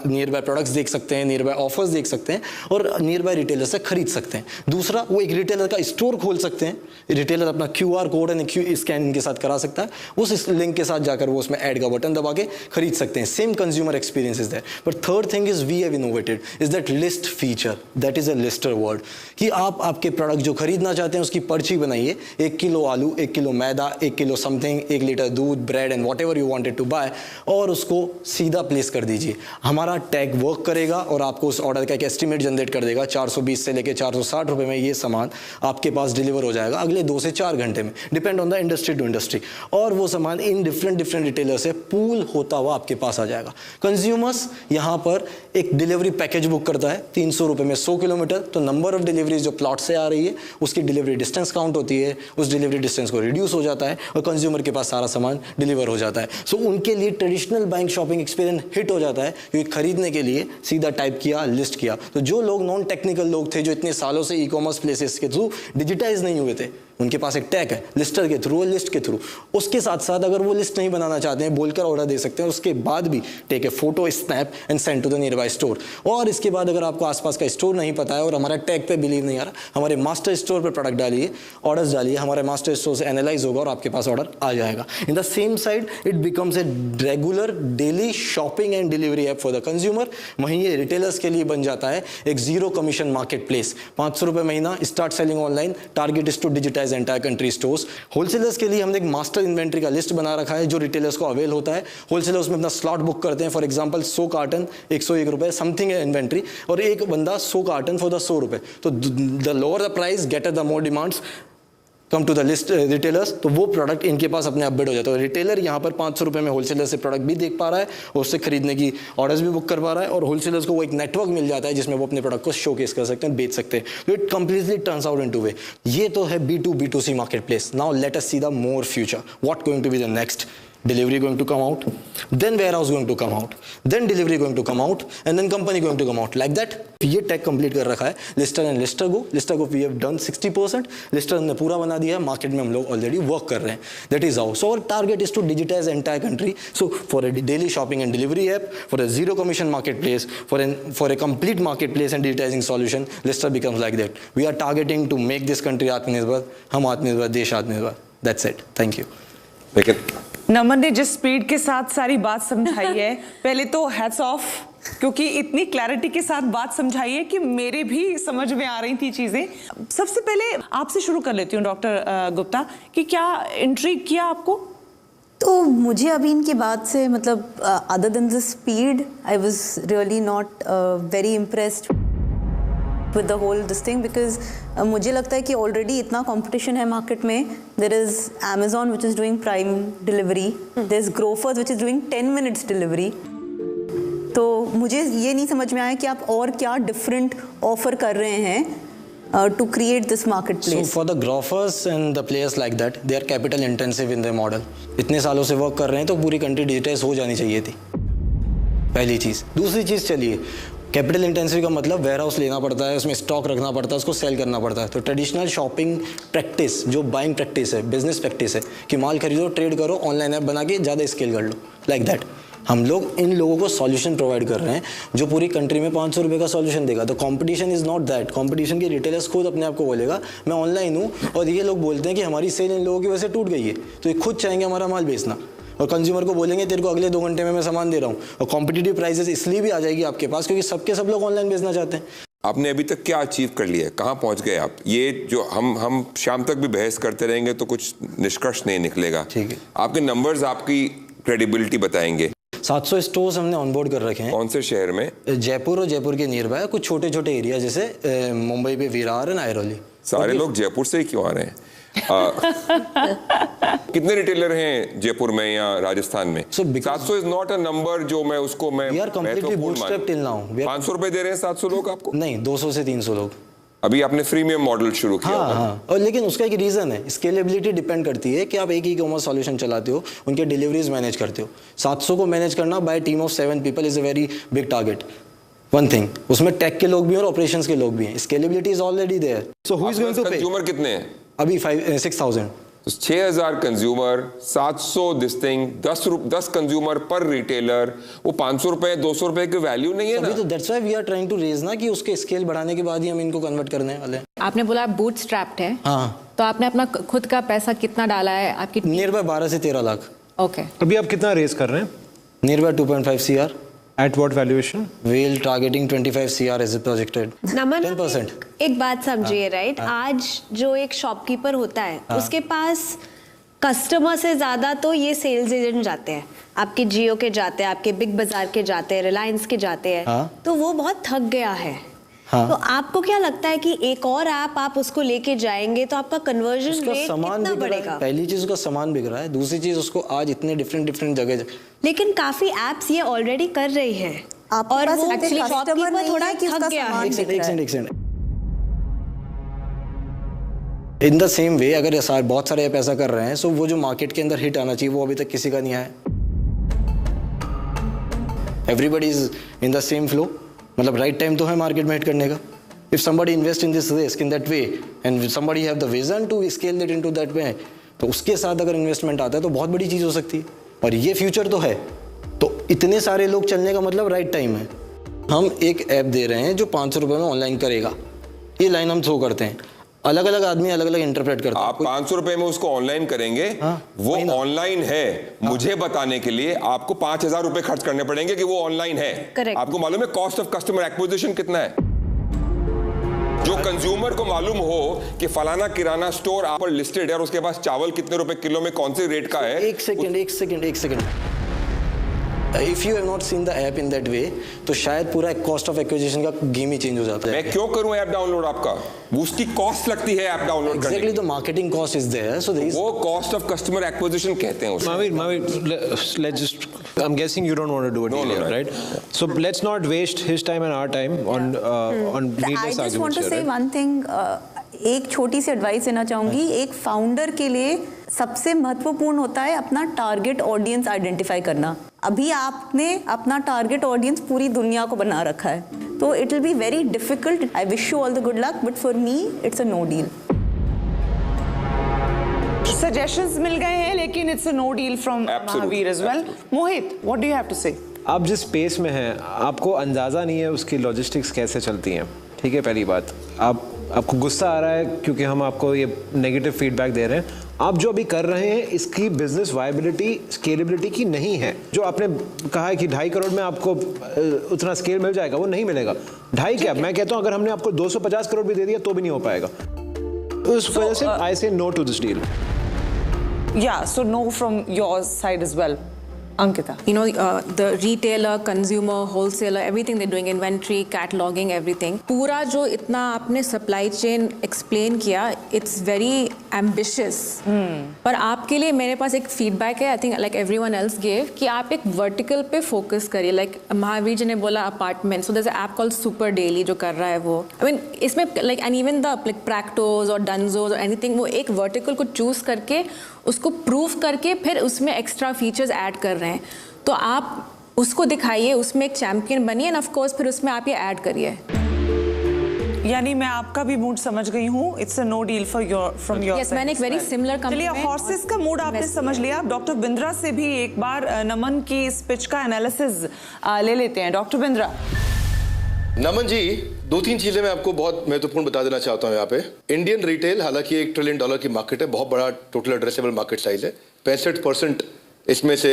नियर बाय प्रोडक्ट्स देख सकते हैं, नियर बाय ऑफर्स देख सकते हैं और नियर बाय रिटेलर से खरीद सकते हैं। दूसरा, वो एक रिटेलर का स्टोर खोल सकते हैं, रिटेलर अपना QR कोड एंड स्कैन इनके साथ करा सकता है, उस लिंक के साथ जाकर वो उसमें ऐड का बटन दबा के खरीद सकते हैं। Same consumer experience is there. But third thing is we have innovated is that list feature, that is a lister word, कि आप आपके प्रोडक्ट जो खरीदना चाहते हैं उसकी पर्ची बनाइए, 1 किलो आलू, 1 किलो मैदा, 1 किलो समथिंग, 1 लीटर दूध, bread and whatever you wanted to buy, और उसको सीधा प्लेस कर दीजिए। हमारा टैग वर्क करेगा और आपको उस ऑर्डर का एक एस्टिमेट जनरेट कर देगा। 420 से लेकर 460 रुपये में ये सामान आपके पास डिलीवर हो जाएगा अगले 2 से 4 घंटे में, depend on the industry to industry. और वो सामान इन डिफरेंट रिटेलर से पूल होता हुआ आपके पास आ जाएगा। कंज्यूमर्स यहाँ पर एक डिलीवरी पैकेज बुक करता है 300 रुपये में 100 किलोमीटर, तो नंबर ऑफ डिलीवरीज जो प्लॉट से आ रही है उसकी डिलीवरी डिस्टेंस काउंट होती है, उस डिलीवरी डिस्टेंस को रिड्यूस हो जाता है और कंज्यूमर के पास सारा सामान डिलीवर हो जाता है। सो उनके लिए traditional buying shopping experience hit हो जाता है, क्योंकि खरीदने के लिए सीधा टाइप किया, लिस्ट किया। तो जो लोग नॉन टेक्निकल लोग थे, जो इतने सालों से ई-कॉमर्स प्लेसेस के थ्रू डिजिटाइज नहीं हुए थे, उनके पास एक टैग है लिस्टर के थ्रू, लिस्ट के थ्रू। उसके साथ साथ अगर वो लिस्ट नहीं बनाना चाहते हैं, बोलकर ऑर्डर दे सकते हैं, उसके बाद भी take a photo, snap and send to the nearby store. और इसके बाद अगर आपको आसपास का स्टोर नहीं पता है और हमारा टैग पे बिलीव नहीं आ रहा, हमारे मास्टर स्टोर पे प्रोडक्ट डालिए, ऑर्डर्स डालिए, हमारे मास्टर स्टोर से एनालाइज होगा और आपके पास ऑर्डर आ जाएगा। इन the same side it becomes a regular daily shopping and delivery app for the consumer. वहीं ये रिटेलर्स के लिए बन जाता है एक जीरो कमीशन मार्केट प्लेस। 500 रुपये महीना, start selling online, target is to digitise entire country store. Wholesalers के लिए हमने एक मास्टर इन्वेंट्री का लिस्ट बना रखा है जो रिटेलर्स को अवेल होता है। होलसेलर्स में अपना स्लॉट बुक करते हैं, फॉर एग्जांपल 100 कार्टन 101 रुपये समथिंग है इन्वेंट्री, और एक बंदा 100 कार्टन फॉर द 100 रुपये। तो the lower the price get the more demands come to the list retailers, तो वो प्रोडक्ट इनके पास अपने आप बिड हो जाता है। रिटेलर यहाँ पर 500 रुपये में होलसेलर से प्रोडक्ट भी देख पा रहा है और उससे खरीदने की ऑर्डर्स भी बुक कर पा रहा है, और होलसेलर्स को वो एक नेटवर्क मिल जाता है जिसमें वो अपने प्रोडक्ट को शोकेस कर सकते हैं, बेच सकते हैं। तो it completely turns out into way. ये तो है B2B2C market place. Now let us see the more future, what going to be the next. Delivery going to come out, then warehouse going to come out, then delivery going to come out, and then company going to come out, like that। ये टैग कंप्लीट कर रखा है lister and lister go. Lister go we have done 60%, lister हमने पूरा बना दिया है, मार्केट में हम लोग ऑलरेडी वर्क कर रहे हैं। That is how. So our target is to digitise entire country. So for a daily shopping and delivery app, for a zero commission market place, for a complete market place and digitizing solution, lister becomes like that. We are targeting to make this country आत्मनिर्भर, हम आत्मनिर्भर, देश आत्मनिर्भर। That's it, thank you. Naman ने जिस स्पीड के साथ सारी बात समझाई है, पहले तो हैट्स ऑफ, क्योंकि इतनी क्लैरिटी के साथ बात समझाई है कि मेरे भी समझ में आ रही थी चीजें। सबसे पहले आपसे शुरू कर लेती हूँ डॉक्टर गुप्ता, कि क्या इंट्रिग किया आपको? तो मुझे अभी इनकी बात से मतलब other than the speed, I was really not very impressed with the whole this thing, because मुझे लगता है कि already इतना competition है market में। There is Amazon which is doing prime delivery, there's Grofers which is doing 10 minutes delivery। तो मुझे ये नहीं समझ में आया कि आप और क्या different offer कर रहे हैं to create this marketplace। So for the Grofers and the players like that, they are capital intensive in their model। इतने सालों से वर्क कर रहे हैं तो पूरी कंट्री डिजिटाइज हो जानी चाहिए थी, पहली चीज़। दूसरी चीज़, चलिए कैपिटल इंटेंसिव का मतलब वेयर हाउस लेना पड़ता है, उसमें स्टॉक रखना पड़ता है, उसको सेल करना पड़ता है। तो ट्रेडिशनल शॉपिंग प्रैक्टिस, जो बाइंग प्रैक्टिस है, बिजनेस प्रैक्टिस है कि माल खरीदो, ट्रेड करो, ऑनलाइन ऐप बना के ज़्यादा स्केल कर लो, लाइक दैट। हम लोग इन लोगों को सॉल्यूशन प्रोवाइड कर रहे हैं जो पूरी कंट्री में 500 रुपये का सॉल्यूशन देगा। तो competition is not that. Competition के रिटेलर्स खुद अपने आप को बोलेगा मैं ऑनलाइन हूँ, और ये लोग बोलते हैं कि हमारी सेल इन लोगों की वजह से टूट गई है, तो ये खुद चाहेंगे हमारा माल बेचना। और कंज्यूमर को बोलेंगे तेरे को अगले 2 घंटे में मैं सामान दे रहा हूँ, और कॉम्पिटिटिव प्राइसेस इसलिए भी आ जाएगी आपके पास क्योंकि सब लोग ऑनलाइन बेचना चाहते हैं। आपने अभी तक क्या अचीव कर लिया है, कहाँ पहुंच गए आप? ये जो हम शाम तक भी बहस करते रहेंगे तो कुछ निष्कर्ष नहीं निकलेगा। ठीक है, आपके नंबर्स आपकी क्रेडिबिलिटी बताएंगे। 700 स्टोर्स हमने ऑनबोर्ड कर रखे हैं। कौन से शहर में? जयपुर और जयपुर के नियर बाय कुछ छोटे छोटे एरिया, जैसे मुंबई पे विरार एंड आयरोली। सारे लोग जयपुर से ही क्यों आ रहे हैं? कितने रिटेलर हैं जयपुर में या राजस्थान में? 700 इज नॉट अ नंबर जो मैं उसको मैं 500 रुपए दे रहे हैं 700 लोग आपको? नहीं, 200 से 300 लोग। अभी आपने फ्रीमियम मॉडल शुरू किया। हाँ। और लेकिन उसका एक रीजन है, स्केलेबिलिटी डिपेंड करती है कि आप एक ई कॉमर्स सॉल्यूशन चलाते हो, उनके डिलीवरीज मैनेज करते हो। 700 को मैनेज करना bye team of 7 people is a very big target. One thing, उसमें टेक के लोग भी हैं और ऑपरेशंस के लोग भी हैं। Scalability is already there. So who is going to pay? Consumer कितने हैं अभी? 6,000। 6,000 consumer, 700 this thing, 10 consumer per retailer, वो 500 रुपए 200 रुपए की वैल्यू नहीं है ना? तो that's why we are trying to raise ना, कि उसके स्केल बढ़ाने के बाद ही हम इनको कन्वर्ट करने वाले हैं। आपने बोला बूटस्ट्रैप्ड है। हाँ। तो आपने अपना खुद का पैसा कितना डाला है आपकी? नियर बाय 12 से 13 लाख। ओके। अभी आप कितना रेज कर रहे हैं? Near by 2.5 CR। At what valuation? We'll targeting 25 CR as projected. नमन, 10%। एक बात समझिए, राइट? आज जो एक शॉपकीपर होता है, उसके पास कस्टमर से ज्यादा तो ये सेल्स एजेंट जाते हैं। आपके जियो के जाते हैं, आपके बिग बाजार के जाते हैं, रिलायंस के जाते हैं। तो वो बहुत थक गया है। तो आपको क्या लगता है कि एक और ऐप आप उसको लेके जाएंगे तो आपका कन्वर्जन रेट कितना बढ़ेगा? पहली चीज उसका सामान बिक रहा है, दूसरी चीज उसको आज इतने डिफरेंट जगह, लेकिन काफी एप्स ये ऑलरेडी कर रही है और वो एक्चुअली शॉपकीपर थोड़ा थक गया है। एक इन द सेम वे अगर बहुत सारे ऐप ऐसा कर रहे हैं, सो वो जो मार्केट के अंदर हिट आना चाहिए वो अभी तक किसी का नहीं आया। Everybody is in the same flow, मतलब राइट टाइम तो है मार्केट में हिट करने का। If somebody invest in this risk in that way and somebody have the vision to scale it into that way, तो उसके साथ अगर इन्वेस्टमेंट आता है तो बहुत बड़ी चीज हो सकती है। और ये फ्यूचर तो है, तो इतने सारे लोग चलने का मतलब राइट टाइम है। हम एक ऐप दे रहे हैं जो 500 रुपए में ऑनलाइन करेगा, ये लाइन हम थ्रो करते हैं। अलग अलग आदमी अलग अलग इंटरप्रेट करते हैं। आप 500 रुपए में उसको ऑनलाइन करेंगे। वो ऑनलाइन है मुझे बताने के लिए आपको 5,000 रुपए खर्च करने पड़ेंगे कि वो ऑनलाइन है। आपको मालूम है कॉस्ट ऑफ कस्टमर एक्विजिशन कितना है? जो कंज्यूमर को मालूम हो कि फलाना किराना स्टोर आप पर लिस्टेड है और उसके पास चावल कितने रुपए किलो में कौन से रेट का है। एक second if you have not seen the app in that way, तो शायद पूरा कॉस्ट ऑफ एक्विजिशन का गेम ही चेंज हो जाता है। मैं क्यों करूं ऐप डाउनलोड? आपका उसकी कॉस्ट लगती है ऐप डाउनलोड करने की। Exactly, the marketing cost is there, so वो कॉस्ट ऑफ कस्टमर एक्विजिशन कहते हैं उसको। Mahavir, let's just, I'm guessing you don't want to do it, no, right? So let's not waste his time and our time on needless I just want to arguments say here, one thing. एक छोटी सी एडवाइस देना चाहूंगी। एक फाउंडर के लिए सबसे महत्वपूर्ण होता है अपना टारगेट ऑडियंस आइडेंटिफाई करना। अभी आपने अपना टारगेट ऑडियंस पूरी दुनिया को बना रखा है, तो it will be very difficult. I wish you all the good luck, but for me it's a no deal. Suggestions मिल गए हैं, लेकिन it's a no deal from Mahavir as well. Mohit, what do you have to say? आप जिस स्पेस में हैं आपको अंदाज़ा नहीं है उसकी लॉजिस्टिक्स कैसे चलती हैं। ठीक है, पहली बात, आपको गुस्सा आ रहा है क्योंकि हम आपको ये नेगेटिव फीडबैक दे रहे हैं। आप जो अभी कर रहे हैं इसकी बिजनेस वायबिलिटी स्केलेबिलिटी की नहीं है। जो आपने कहा है कि 2.5 करोड़ में आपको उतना स्केल मिल जाएगा, वो नहीं मिलेगा। 2.5 क्या, मैं कहता हूँ अगर हमने आपको 250 करोड़ भी दे दिया तो भी नहीं हो पाएगा। उस वजह से I say no to this deal. Yeah, so no from your side as well. Ankita. You know, the retailer, consumer, wholesaler, everything they're doing, inventory, cataloging, everything. पूरा जो इतना आपने supply chain explain किया, it's very ambitious. पर आपके लिए मेरे पास एक feedback है, I think like everyone else gave, कि आप एक vertical पे focus करिए. Like महावीर जी ने बोला apartment, so there's an app called Super Daily जो कर रहा है वो. I mean, इसमें like and even the like Practos or Dunzos or anything, वो एक vertical को choose करके उसको प्रूव करके फिर उसमें एक्स्ट्रा फीचर्स ऐड कर रहे हैं। तो आप उसको दिखाइए, उसमें एक चैंपियन बनिए एंड ऑफ कोर्स फिर उसमें आप ये ऐड करिए। यानी मैं आपका भी मूड समझ गई हूँ। It's a no deal for your from your side. मैंने एक वेरी सिमिलर कंपनी में हॉर्सेस का मूड आपने समझ लिया। डॉक्टर बिंद्रा से भी एक बार नमन की इस पिच का एनालिसिस ले लेते हैं। डॉक्टर बिंद्रा। नमन जी, 2-3 चीजें मैं आपको बहुत महत्वपूर्ण बता देना चाहता हूं। यहाँ पे इंडियन रिटेल हालांकि $1 ट्रिलियन की मार्केट है, बहुत बड़ा टोटल एड्रेसेबल मार्केट साइज है। 65% इसमें से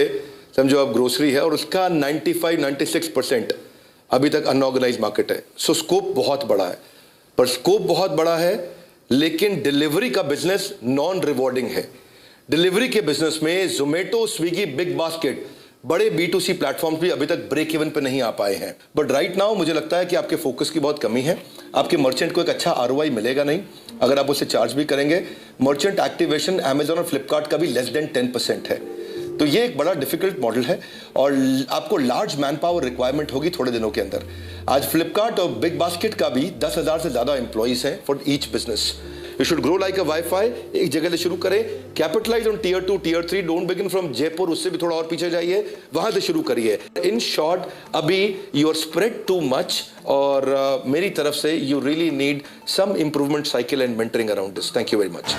समझो आप ग्रोसरी है और उसका 95-96% अभी तक अनऑर्गेनाइज मार्केट है। सो स्कोप बहुत बड़ा है, पर स्कोप बहुत बड़ा है लेकिन डिलीवरी का बिजनेस नॉन रिवॉर्डिंग है। डिलीवरी के बिजनेस में जोमेटो, स्विगी, बिग बास्केट, बड़े B2C प्लेटफॉर्म्स भी अभी तक ब्रेक इवन पे नहीं आ पाए हैं। बट राइट नाउ मुझे लगता है कि आपके फोकस की बहुत कमी है। आपके मर्चेंट को एक अच्छा ROI मिलेगा नहीं अगर आप उसे चार्ज भी करेंगे। मर्चेंट एक्टिवेशन अमेजॉन और फ्लिपकार्ट का भी लेस देन 10% है। तो ये एक बड़ा डिफिकल्ट मॉडल है और आपको लार्ज मैन पावर रिक्वायरमेंट होगी थोड़े दिनों के अंदर। आज फ्लिपकार्ट और बिग बास्केट का भी 10,000 से ज्यादा एम्प्लॉइज हैं for each business. You should grow like a WiFi. एक जगह से शुरू करें, capitalise on tier 2, tier 3, don't begin from Jaipur, उससे भी थोड़ा और पीछे जाइए, वहां से शुरू करिए। इन शॉर्ट, अभी you are spread too much और मेरी तरफ से you really need some improvement cycle and mentoring around this. Thank you very much.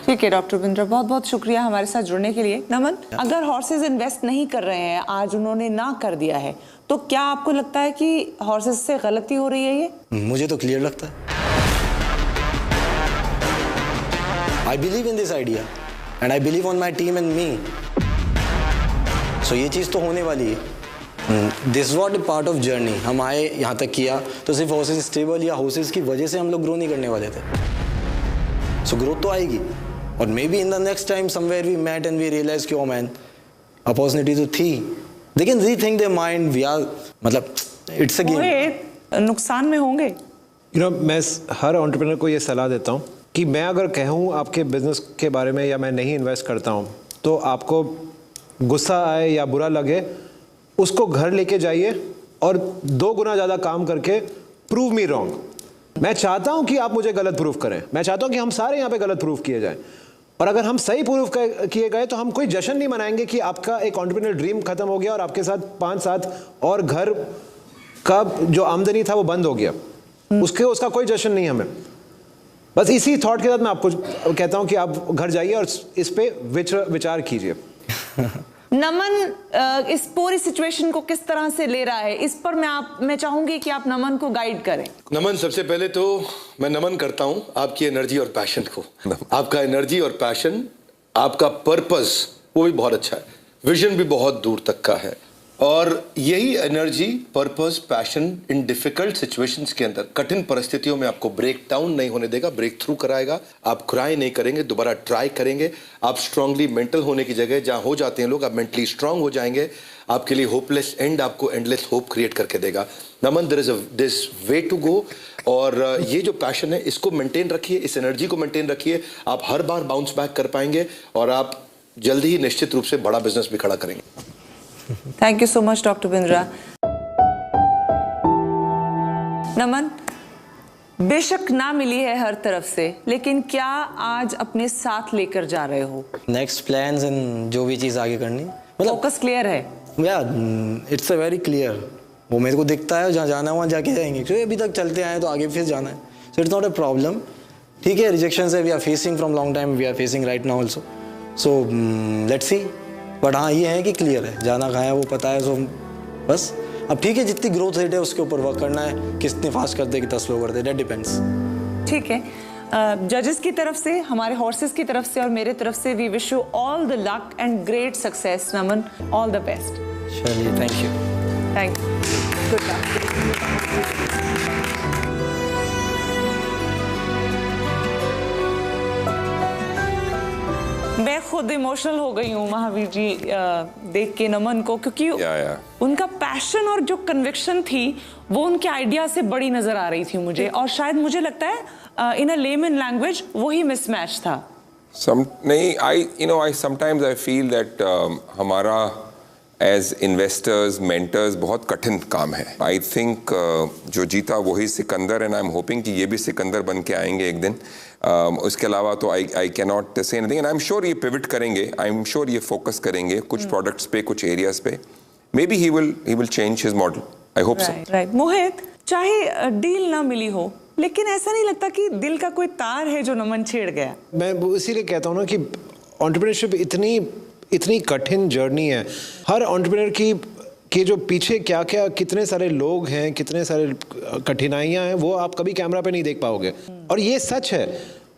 ठीक है डॉक्टर बिंद्रा, बहुत बहुत शुक्रिया हमारे साथ जुड़ने के लिए। नमन, अगर हॉर्सेज इन्वेस्ट नहीं कर रहे हैं, आज उन्होंने ना कर दिया है, तो क्या आपको लगता है कि हॉर्सेज से गलती हो रही है? ये मुझे तो क्लियर लगता है। I believe in this idea and I believe on my team and me. So ये चीज़ तो होने वाली है। This is what a part of journey। हम आए यहाँ तक किया तो सिर्फ हाउसेज स्टेबल या हाउसेज की वजह से हम लोग ग्रो नहीं करने वाले थे। So ग्रोथ तो आएगी और maybe in the next time somewhere we met and we realise कि ओ मैन अपॉर्चुनिटी तो थी। They can rethink their mind। We are मतलब it's a game। नुकसान में होंगे। मैं हर एंटरप्रेन्योर को ये सलाह देता हूँ कि मैं अगर कहूँ आपके बिजनेस के बारे में या मैं नहीं इन्वेस्ट करता हूँ तो आपको गुस्सा आए या बुरा लगे, उसको घर लेके जाइए और 2 गुना ज़्यादा काम करके प्रूव मी रॉन्ग। मैं चाहता हूँ कि आप मुझे गलत प्रूफ करें, मैं चाहता हूँ कि हम सारे यहाँ पे गलत प्रूफ किए जाएं और अगर हम सही प्रूफ किए गए तो हम कोई जश्न नहीं मनाएंगे कि आपका एक एंटरप्रेन्योर ड्रीम खत्म हो गया और आपके साथ 5-7 और घर का जो आमदनी था वो बंद हो गया। उसका कोई जश्न नहीं हमें। बस इसी थॉट के साथ मैं आपको कहता हूं कि आप घर जाइए और इस पे विचार कीजिए। नमन इस पूरी सिचुएशन को किस तरह से ले रहा है, इस पर मैं चाहूंगी कि आप नमन को गाइड करें। नमन, सबसे पहले तो मैं नमन करता हूं आपकी एनर्जी और पैशन को। आपका एनर्जी और पैशन, आपका पर्पस वो भी बहुत अच्छा है, विजन भी बहुत दूर तक का है और यही energy, purpose, passion in difficult situations के अंदर, कठिन परिस्थितियों में आपको ब्रेक डाउन नहीं होने देगा, ब्रेक थ्रू कराएगा। आप क्राई नहीं करेंगे, दोबारा ट्राई करेंगे। आप स्ट्रांगली मेंटल होने की जगह जहां हो जाते हैं लोग, आप मेंटली स्ट्रांग हो जाएंगे। आपके लिए होपलेस एंड आपको एंडलेस होप क्रिएट करके देगा। Naman, there is this way to go और ये जो पैशन है इसको मेंटेन रखिए, इस एनर्जी को मेंटेन रखिए। आप हर बार बाउंस बैक कर पाएंगे और आप जल्दी ही निश्चित रूप से बड़ा बिजनेस भी खड़ा करेंगे। Thank you so much doctor Bindra. Naman, बेशक ना मिली है हर तरफ से, लेकिन क्या आज अपने साथ लेकर जा रहे हो? नेक्स्ट प्लान्स एंड जो भी चीज़ आगे करनी, मतलब फोकस क्लियर है? या इट्स अ वेरी क्लियर। वो मेरे को दिखता है, जहाँ जाना है वहाँ जाके जाएंगे, क्योंकि अभी तक चलते आए तो आगे फिर जाना है। So it's not a problem. ठीक है, रिजेक्शन है we are facing from long time, we are facing right now also. So let's see. But हाँ, ये है कि क्लियर है, जाना कहाँ है वो पता है। सो बस अब ठीक है, जितनी ग्रोथ रेट है उसके ऊपर वर्क करना है। कितने फास्ट करते कितना स्लो करते, दैट डिपेंड्स। ठीक है, जजेस की तरफ से, हमारे हॉर्सेस की तरफ से और मेरे तरफ से we wish you all the luck and great success. Naman, all the best. चलिए, thank you. Thank you, good luck. मैं खुद इमोशनल हो गई हूँ महावीर जी देख के नमन को, क्योंकि उनका पैशन और जो कन्विक्शन थी वो उनके आइडिया से बड़ी नजर आ रही थी मुझे, और शायद मुझे लगता है इन अ लेमन लैंग्वेज वही मिसमैच था। I sometimes I feel that हमारा एज इन्वेस्टर्स, मेंटर्स बहुत कठिन काम है। आई थिंक जो जीता वही Sikandar, and I am hoping कि ये भी सिकंदर बन के आएंगे एक दिन। उसके अलावा तो I can not say anything, and I am sure ये पिवट करेंगे, आई एम श्योर ये फोकस करेंगे कुछ प्रोडक्ट्स पे, कुछ एरियाज पे। Maybe he will change his model, I hope so. Right Mohit, चाहे डील ना मिली हो, लेकिन ऐसा नहीं लगता कि दिल का कोई तार है जो नमन छेड़ गया? मैं इसीलिए कहता हूँ ना कि एंटरप्रेन्योरशिप इतनी कठिन जर्नी है। हर एंटरप्रेन्योर की जो पीछे क्या क्या कितने सारे लोग हैं, कितने सारे कठिनाइयां हैं, वो आप कभी कैमरा पे नहीं देख पाओगे। और ये सच है,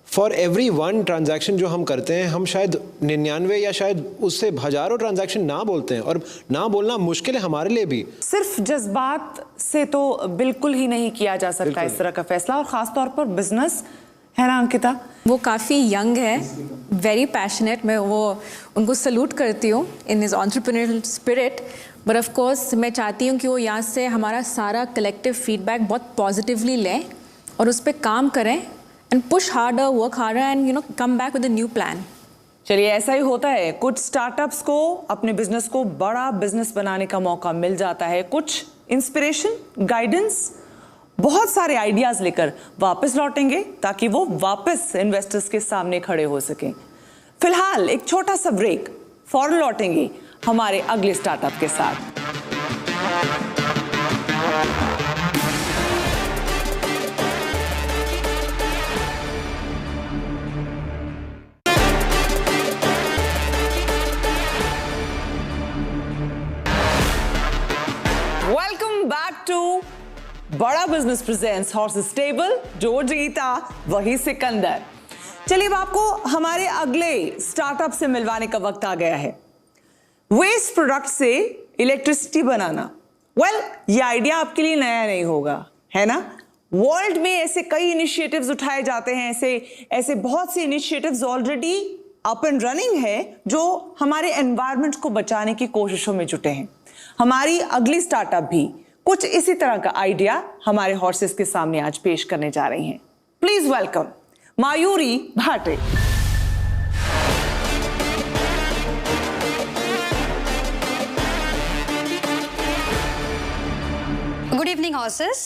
फॉर एवरी वन ट्रांजैक्शन जो हम करते हैं, हम शायद 99 या शायद उससे हजारों ट्रांजैक्शन ना बोलते हैं, और ना बोलना मुश्किल है हमारे लिए भी। सिर्फ जज्बात से तो बिल्कुल ही नहीं किया जा सकता इस तरह का फैसला, और खास तौर पर बिजनेस, है ना अंकिता? वो काफ़ी यंग है, वेरी पैशनेट, मैं वो उनको सल्यूट करती हूँ in his entrepreneurial spirit. But of course मैं चाहती हूँ कि वो यहाँ से हमारा सारा कलेक्टिव फीडबैक बहुत पॉजिटिवली लें और उस पर काम करें, and push harder, work harder, and you know come back with a new plan. चलिए, ऐसा ही होता है, कुछ स्टार्टअप्स को अपने बिजनेस को बड़ा बिजनेस बनाने का मौका मिल जाता है, कुछ इंस्पिरेशन, गाइडेंस, बहुत सारे आइडियाज लेकर वापस लौटेंगे ताकि वो वापस इन्वेस्टर्स के सामने खड़े हो सकें। फिलहाल एक छोटा सा ब्रेक, फौरन लौटेंगे हमारे अगले स्टार्टअप के साथ। Welcome back to Bada business presents horse stable, जो जीता वही सिकंदर। चलिए, अब आपको हमारे अगले स्टार्टअप से मिलवाने का वक्त आ गया है। वेस्ट प्रोडक्ट से इलेक्ट्रिसिटी बनाना, ये आइडिया आपके लिए नया नहीं होगा, है ना? वर्ल्ड में ऐसे कई इनिशिएटिव्स उठाए जाते हैं, ऐसे बहुत से initiatives already up and running है जो हमारे एनवायरनमेंट को बचाने की कोशिशों में जुटे हैं। हमारी अगली स्टार्टअप भी कुछ इसी तरह का आइडिया हमारे हॉर्सेस के सामने आज पेश करने जा रही हैं। Please welcome मायूरी Bhate. Good evening, horses.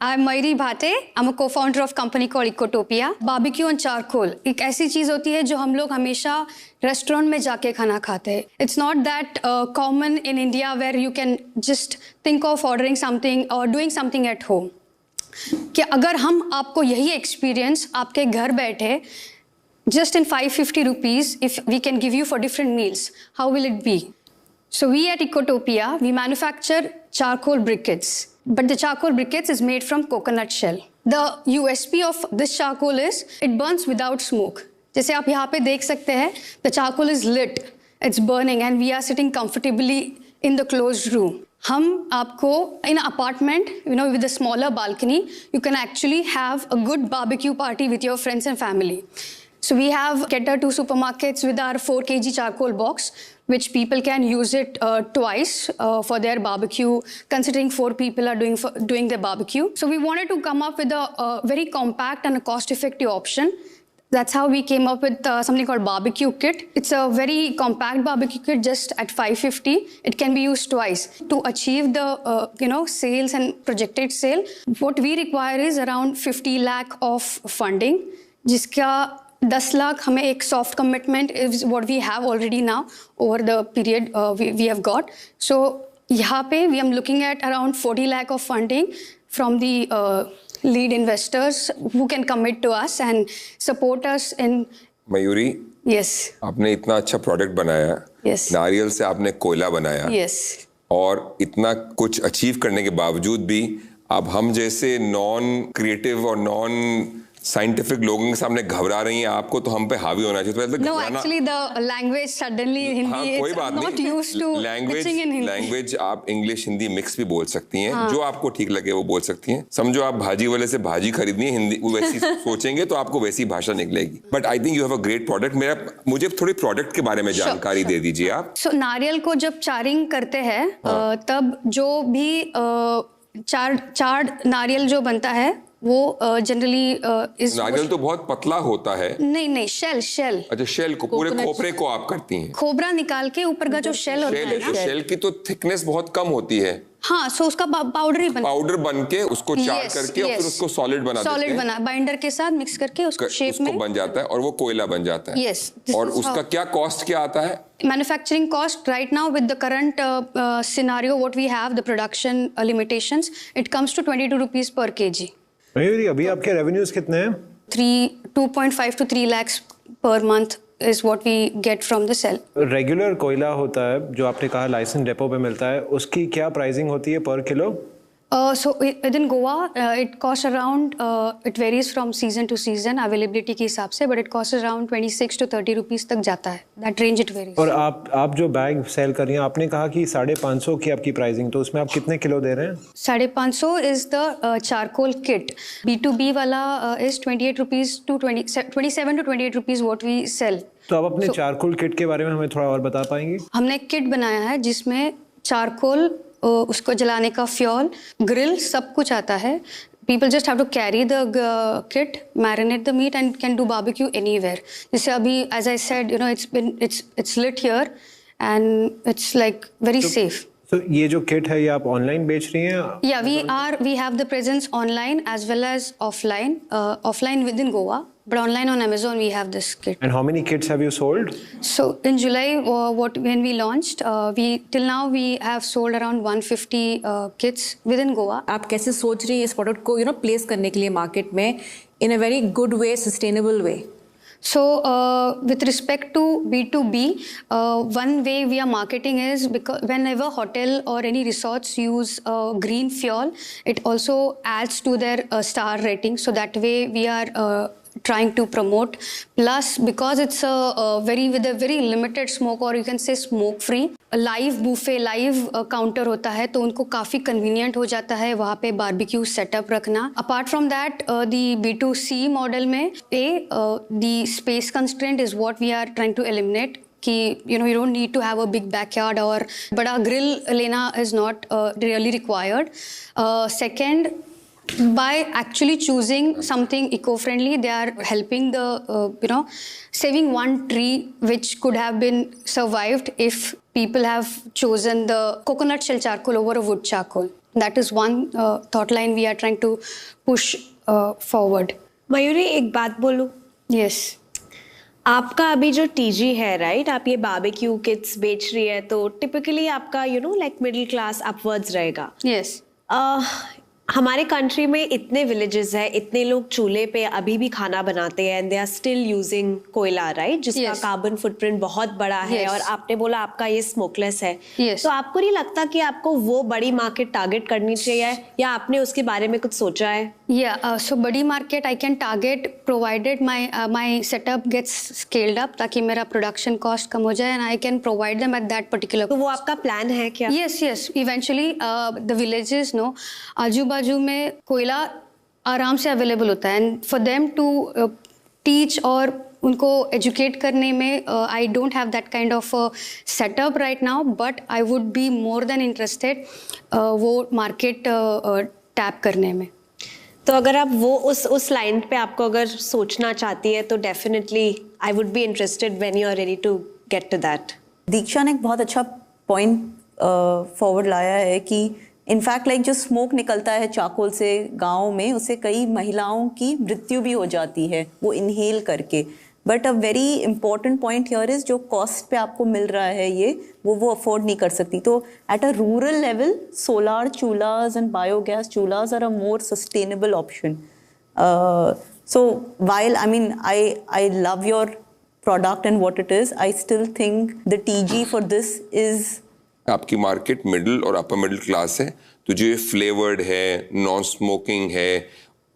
I'm Mayuri Bhate. I'm a co-founder of company called Ecotopia. Barbecue on charcoal एक ऐसी चीज होती है जो हम लोग हमेशा रेस्टोरेंट में जाके खाना खाते हैं. It's not that common in India where you can just think of ordering something or doing something at home. कि अगर हम आपको यही एक्सपीरियंस आपके घर बैठे just in 550 rupees if we can give you for different meals, how will it be? So we at Ecotopia, we manufacture charcoal briquettes. But the charcoal briquettes is made from coconut shell. The USP of this charcoal is it burns without smoke. जैसे आप यहाँ पे देख सकते हैं, the charcoal is lit, it's burning, and we are sitting comfortably in the closed room. हम आपको in an apartment, with a smaller balcony, you can actually have a good barbecue party with your friends and family. So we have catered to supermarkets with our 4 kg charcoal box, which people can use it twice for their barbecue, considering 4 people are doing their barbecue. So we wanted to come up with a very compact and a cost-effective option. That's how we came up with something called barbecue kit. It's a very compact barbecue kit, just at 550. It can be used twice. To achieve the sales and projected sale, what we require is around 50 lakh of funding, जिसका 10 लाख हमें एक soft commitment is what we have already now over the period we have got. So यहाँ पे we am looking at around 40 lakh of funding from the lead investors who can commit to us and support us in. Mayuri, yes, आपने इतना अच्छा प्रोडक्ट बनाया, यस, नारियल से आपने कोयला बनाया, यस, और इतना कुछ अचीव करने के बावजूद भी अब हम जैसे नॉन क्रिएटिव और नॉन साइंटिफिक लोगों के सामने घबरा रही हैं आपको, तो हम पे हावी होना चाहिए. No, actually the language suddenly Hindi कोई is बात not नहीं. used to pitching in Hindi. Language आप इंग्लिश हिंदी मिक्स भी बोल सकती हैं. जो आपको ठीक लगे वो बोल सकती हैं. समझो आप भाजी वाले से भाजी खरीदनी है, हिंदी वो वैसी सोचेंगे तो आपको वैसी भाषा निकलेगी. But I think you have a great product. मुझे थोड़ी प्रोडक्ट के बारे में जानकारी दे दीजिए आप. So नारियल को जब चारिंग करते हैं तब जो भी चार्ड नारियल जो बनता है वो जनरली नारियल तो बहुत पतला होता है. नहीं, शेल. अच्छा, शेल को, पूरे खोपरे को आप करती हैं. खोपरा निकाल के ऊपर का जो शेल होता है ना, शेल की तो थिकनेस बहुत कम होती है. हाँ, सो उसका पाउडर बन के उसको चार करके और फिर उसको सॉलिड बना बाइंडर के साथ मिक्स करके उसको शेप में बन जाता है और वो कोयला बन जाता है. यस. और उसका क्या कॉस्ट क्या आता है? Manufacturing cost right now with the current scenario what we have, the production limitations, it comes to 22 rupees per kg. Mayuri, अभी आपके रेवेन्यूज कितने हैं? 2.5 to 3 lakhs per month is what we get from the sell. Regular कोयला होता है जो आपने कहा लाइसेंस डेपो पे मिलता है, उसकी क्या प्राइसिंग होती है पर kilo? So in Goa, it costs around, it varies from season to season, availability के हिसाब से, but it costs around 26 to 30 rupees तक जाता है. That range it varies. और आप जो बैग सेल कर रही हैं, आपने कहा कि 550 की आपकी प्राइसिंग, तो उसमें आप कितने किलो दे रहे हैं? 550 is the charcoal kit. B2B वाला is 28 rupees to 27 to 28 rupees what we sell. तो आप अपने चारकोल किट के बारे में हमें थोड़ा और बता पाएंगे? हमने एक किट बनाया है जिसमें चारकोल, उसको जलाने का फ्यूल, ग्रिल, सब कुछ आता है. People just have to carry the kit, marinate the meat and can do barbecue anywhere. जैसे अभी, as I said, you know, it's lit here and it's like very safe. So ये जो किट है ये आप ऑनलाइन बेच रही हैं? Yeah, we have the presence online as well as offline. Offline within Goa, but online on Amazon we have this kit. And how many kits have you sold? So in July, when we launched, till now we have sold around 150 kits within Goa. आप कैसे सोच रही हैं इस प्रोडक्ट को प्लेस करने के लिए मार्केट में in a very good way, sustainable way? So with respect to B2B, one way we are marketing is because whenever hotel or any resorts use green fuel, it also adds to their star rating. So that way we are trying to promote. Plus, because it's with a very limited smoke, or you can say smoke free, live buffet, live counter होता है, तो उनको काफ़ी convenient हो जाता है वहाँ पे barbecue setup रखना. Apart from that, the B2C model में the space constraint is what we are trying to eliminate. कि you don't need to have a big backyard और बड़ा grill लेना is not really required. Second, by actually choosing something eco-friendly, they are helping the saving one tree which could have been survived if people have chosen the coconut shell charcoal over a wood charcoal. That is one thought line we are trying to push forward. Mayuri, एक बात बोलूं? Yes. आपका अभी जो टीजी है, राइट, आप ये बारबेक्यू किट्स बेच रही है, तो टिपिकली आपका लाइक मिडिल क्लास अपवर्ड्स रहेगा. Yes. हमारे कंट्री में इतने विलेजेस हैं, इतने लोग चूल्हे पे अभी भी खाना बनाते हैं and they are still using कोयला, राइट, जिसका कार्बन फुटप्रिंट बहुत बड़ा है. और आपने बोला आपका ये स्मोकलेस है. तो आपको नहीं लगता कि आपको वो बड़ी मार्केट टारगेट करनी चाहिए, या आपने उसके बारे में कुछ सोचा है? So बड़ी market I can target provided my setup gets scaled up, ताकि मेरा प्रोडक्शन कॉस्ट कम हो जाए and I can provide them at that particular. तो वो आपका प्लान है क्या? यस, इवेंचुअली द विलेजेस आजू बाजू में कोयला आराम से अवेलेबल होता है, and for them to teach और उनको एजुकेट करने में I don't have that kind of setup right now, but I would be more than interested वो मार्केट टैप करने में. तो अगर आप वो उस लाइन पे आपको अगर सोचना चाहती है, तो definitely I would be interested when you are ready to get to that. Diksha ने एक बहुत अच्छा पॉइंट फॉरवर्ड लाया है कि इनफैक्ट लाइक जो स्मोक निकलता है चारकोल से गाँव में, उससे कई महिलाओं की मृत्यु भी हो जाती है वो इनहेल करके. But a very important point here is जो कॉस्ट पे आपको मिल रहा है ये वो अफोर्ड नहीं कर सकती. तो at a rural level solar चूल्हास एंड बायोगैस चूल्हास are a more sustainable option. So while I love your product and what it is, I still think the TG for this is आपकी मार्केट मिडिल और अपर मिडिल क्लास है, तो जो ये फ्लेवर्ड है, नॉन स्मोकिंग है,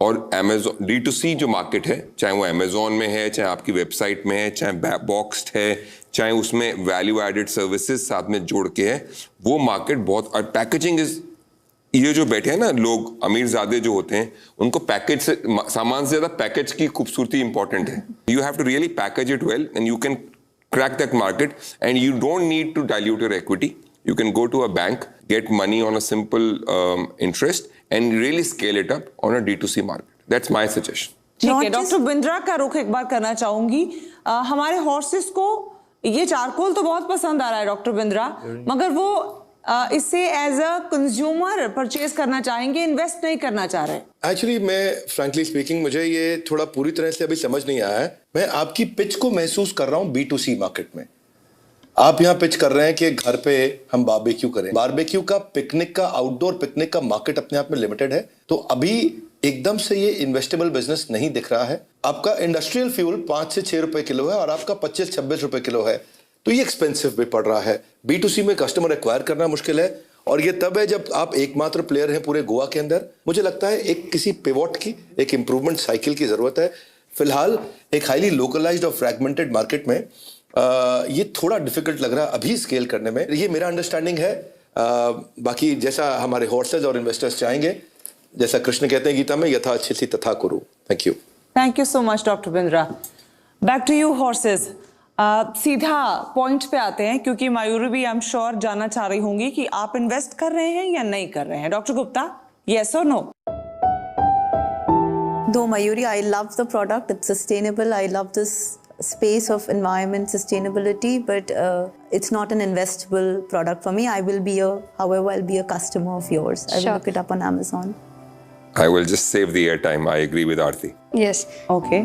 और Amazon D2C जो मार्केट है, चाहे वो Amazon में है, चाहे आपकी वेबसाइट में है, चाहे बॉक्स्ड है, चाहे उसमें वैल्यू एडेड सर्विसेज साथ में जोड़ के है, वो मार्केट बहुत. और पैकेजिंग इज, ये जो बैठे हैं ना लोग अमीरजादे जो होते हैं, उनको पैकेज से, सामान से ज़्यादा पैकेज की खूबसूरती इंपॉर्टेंट है. You have to really package it well and you can crack that market and you don't need to dilute your equity. You can go to a bank, get money on a simple interest and really scale it up on a D2C market. That's my suggestion. ठीक है, डॉक्टर बिंद्रा का रुख एक बार करना चाहूंगी. हमारे हॉर्सेस को ये चारकोल तो बहुत पसंद आ रहा है डॉक्टर बिंद्रा, मगर वो इससे एज अ कंज्यूमर परचेज करना चाहेंगे, इन्वेस्ट नहीं करना चाह रहे. एक्चुअली मैं फ्रैंकली स्पीकिंग मुझे ये थोड़ा पूरी तरह से अभी समझ नहीं आया है. मैं आपकी पिच को महसूस कर रहा हूँ B2C मार्केट में. आप यहाँ पिच कर रहे हैं कि घर पे हम बारबेक्यू करें. बारबेक्यू का, पिकनिक का, आउटडोर पिकनिक का मार्केट अपने आप में लिमिटेड है, तो अभी एकदम से ये इन्वेस्टेबल बिजनेस नहीं दिख रहा है. आपका इंडस्ट्रियल फ्यूल 5 से 6 रुपए किलो है और आपका 25-26 रुपए किलो है, तो ये एक्सपेंसिव भी पड़ रहा है. B2C में कस्टमर एक्वायर करना मुश्किल है और ये तब है जब आप एकमात्र प्लेयर हैं पूरे गोवा के अंदर। मुझे लगता है एक किसी पिवोट की, एक इम्प्रूवमेंट साइकिल की जरूरत है। फिलहाल एक हाईली लोकलाइज्ड और फ्रैगमेंटेड मार्केट में ये थोड़ा डिफिकल्ट लग रहा है अभी स्केल करने में। ये मेरा अंडरस्टैंडिंग है। बाकी जैसा हमारे हॉर्सेज और इन्वेस्टर्स चाहेंगे, जैसा कृष्ण कहते हैं गीता में, यथा अच्छी तथा कुरु। Thank you so much doctor Bindra. Back to you horses. सीधा पॉइंट पे आते हैं, क्योंकि मायूरी भी आई एम श्योर जानना चाह रही होंगी कि आप इन्वेस्ट कर रहे हैं या नहीं कर रहे हैं। डॉक्टर गुप्ता, यस और no? No, Mayuri, I love the product. It's sustainable. I love this space of environment sustainability, but it's not an investable product for me. However, I'll be a customer of yours. I will look it up on Amazon. I will just save the airtime. I agree with Aarti. Yes. Okay.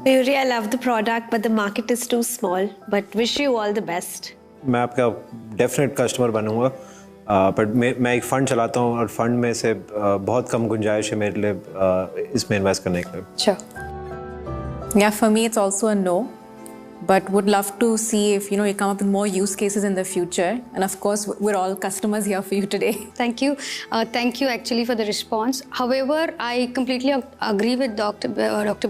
Mayuri, I love the product, but the market is too small. But wish you all the best. मैं आपका डेफिनेट कस्टमर बनूंगा, बट मैं एक फ़ंड चलाता हूँ और फंड में से बहुत कम गुंजाइश है मेरे लिए इसमें इन्वेस्ट करने के लिए। Sure. Yeah, for me it's also a no, but would love to see if you come up with more use cases in the future. And of course, we're all customers here for you today. Thank you actually for the response. However, I completely agree with Dr.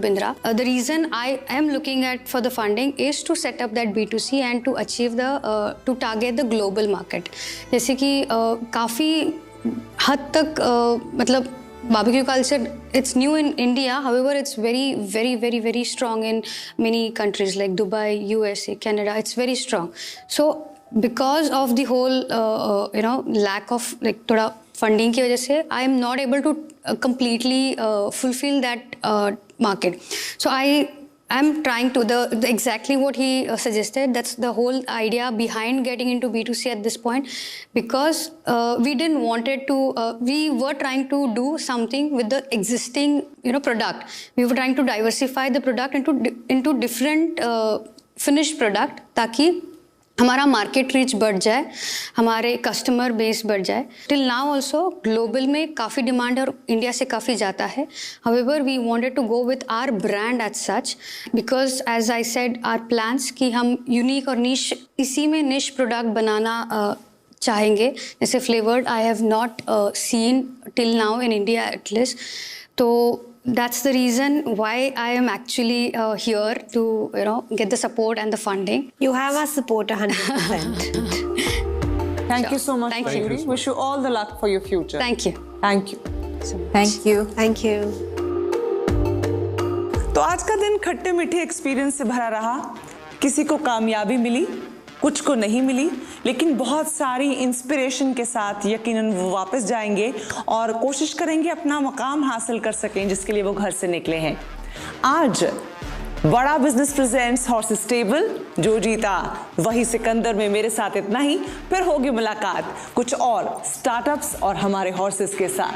Bindra. The reason I am looking at for the funding is to set up that B2C and to achieve to target the global market. जैसे कि काफ़ी हद तक मतलब barbecue culture, it's new in India. However, it's very strong in many countries like Dubai, USA, Canada. It's very strong. So because of the whole lack of like thoda funding की वजह से I am not able to completely fulfill that market. So I'm trying to exactly what he suggested. That's the whole idea behind getting into B2C at this point, because we didn't wanted to. We were trying to do something with the existing product. We were trying to diversify the product into different finished product, ताकि हमारा मार्केट रीच बढ़ जाए, हमारे कस्टमर बेस बढ़ जाए। टिल नाउ ऑल्सो ग्लोबल में काफ़ी डिमांड और इंडिया से काफ़ी जाता है। However we wanted to go with our brand as such, because as I said our plans कि हम यूनिक और निश इसी में निश प्रोडक्ट बनाना चाहेंगे। जैसे flavoured I have not seen till now in India at least. तो that's the reason why I am actually here to get the support and the funding. You have our support 100%. Thank you so much. Thank you. Wish you all the luck for your future. Thank you. Thank you. Thank you. Thank you. तो आज का दिन खट्टे मीठे एक्सपीरियंस से भरा रहा। किसी को कामयाबी मिली, कुछ को नहीं मिली, लेकिन बहुत सारी इंस्पिरेशन के साथ यकीनन वो वापस जाएंगे और कोशिश करेंगे अपना मकाम हासिल कर सकें जिसके लिए वो घर से निकले हैं। आज बड़ा बिजनेस प्रेजेंट्स हॉर्स स्टेबल, जो जीता वही सिकंदर में मेरे साथ इतना ही। फिर होगी मुलाकात कुछ और स्टार्टअप्स और हमारे हॉर्सेस के साथ।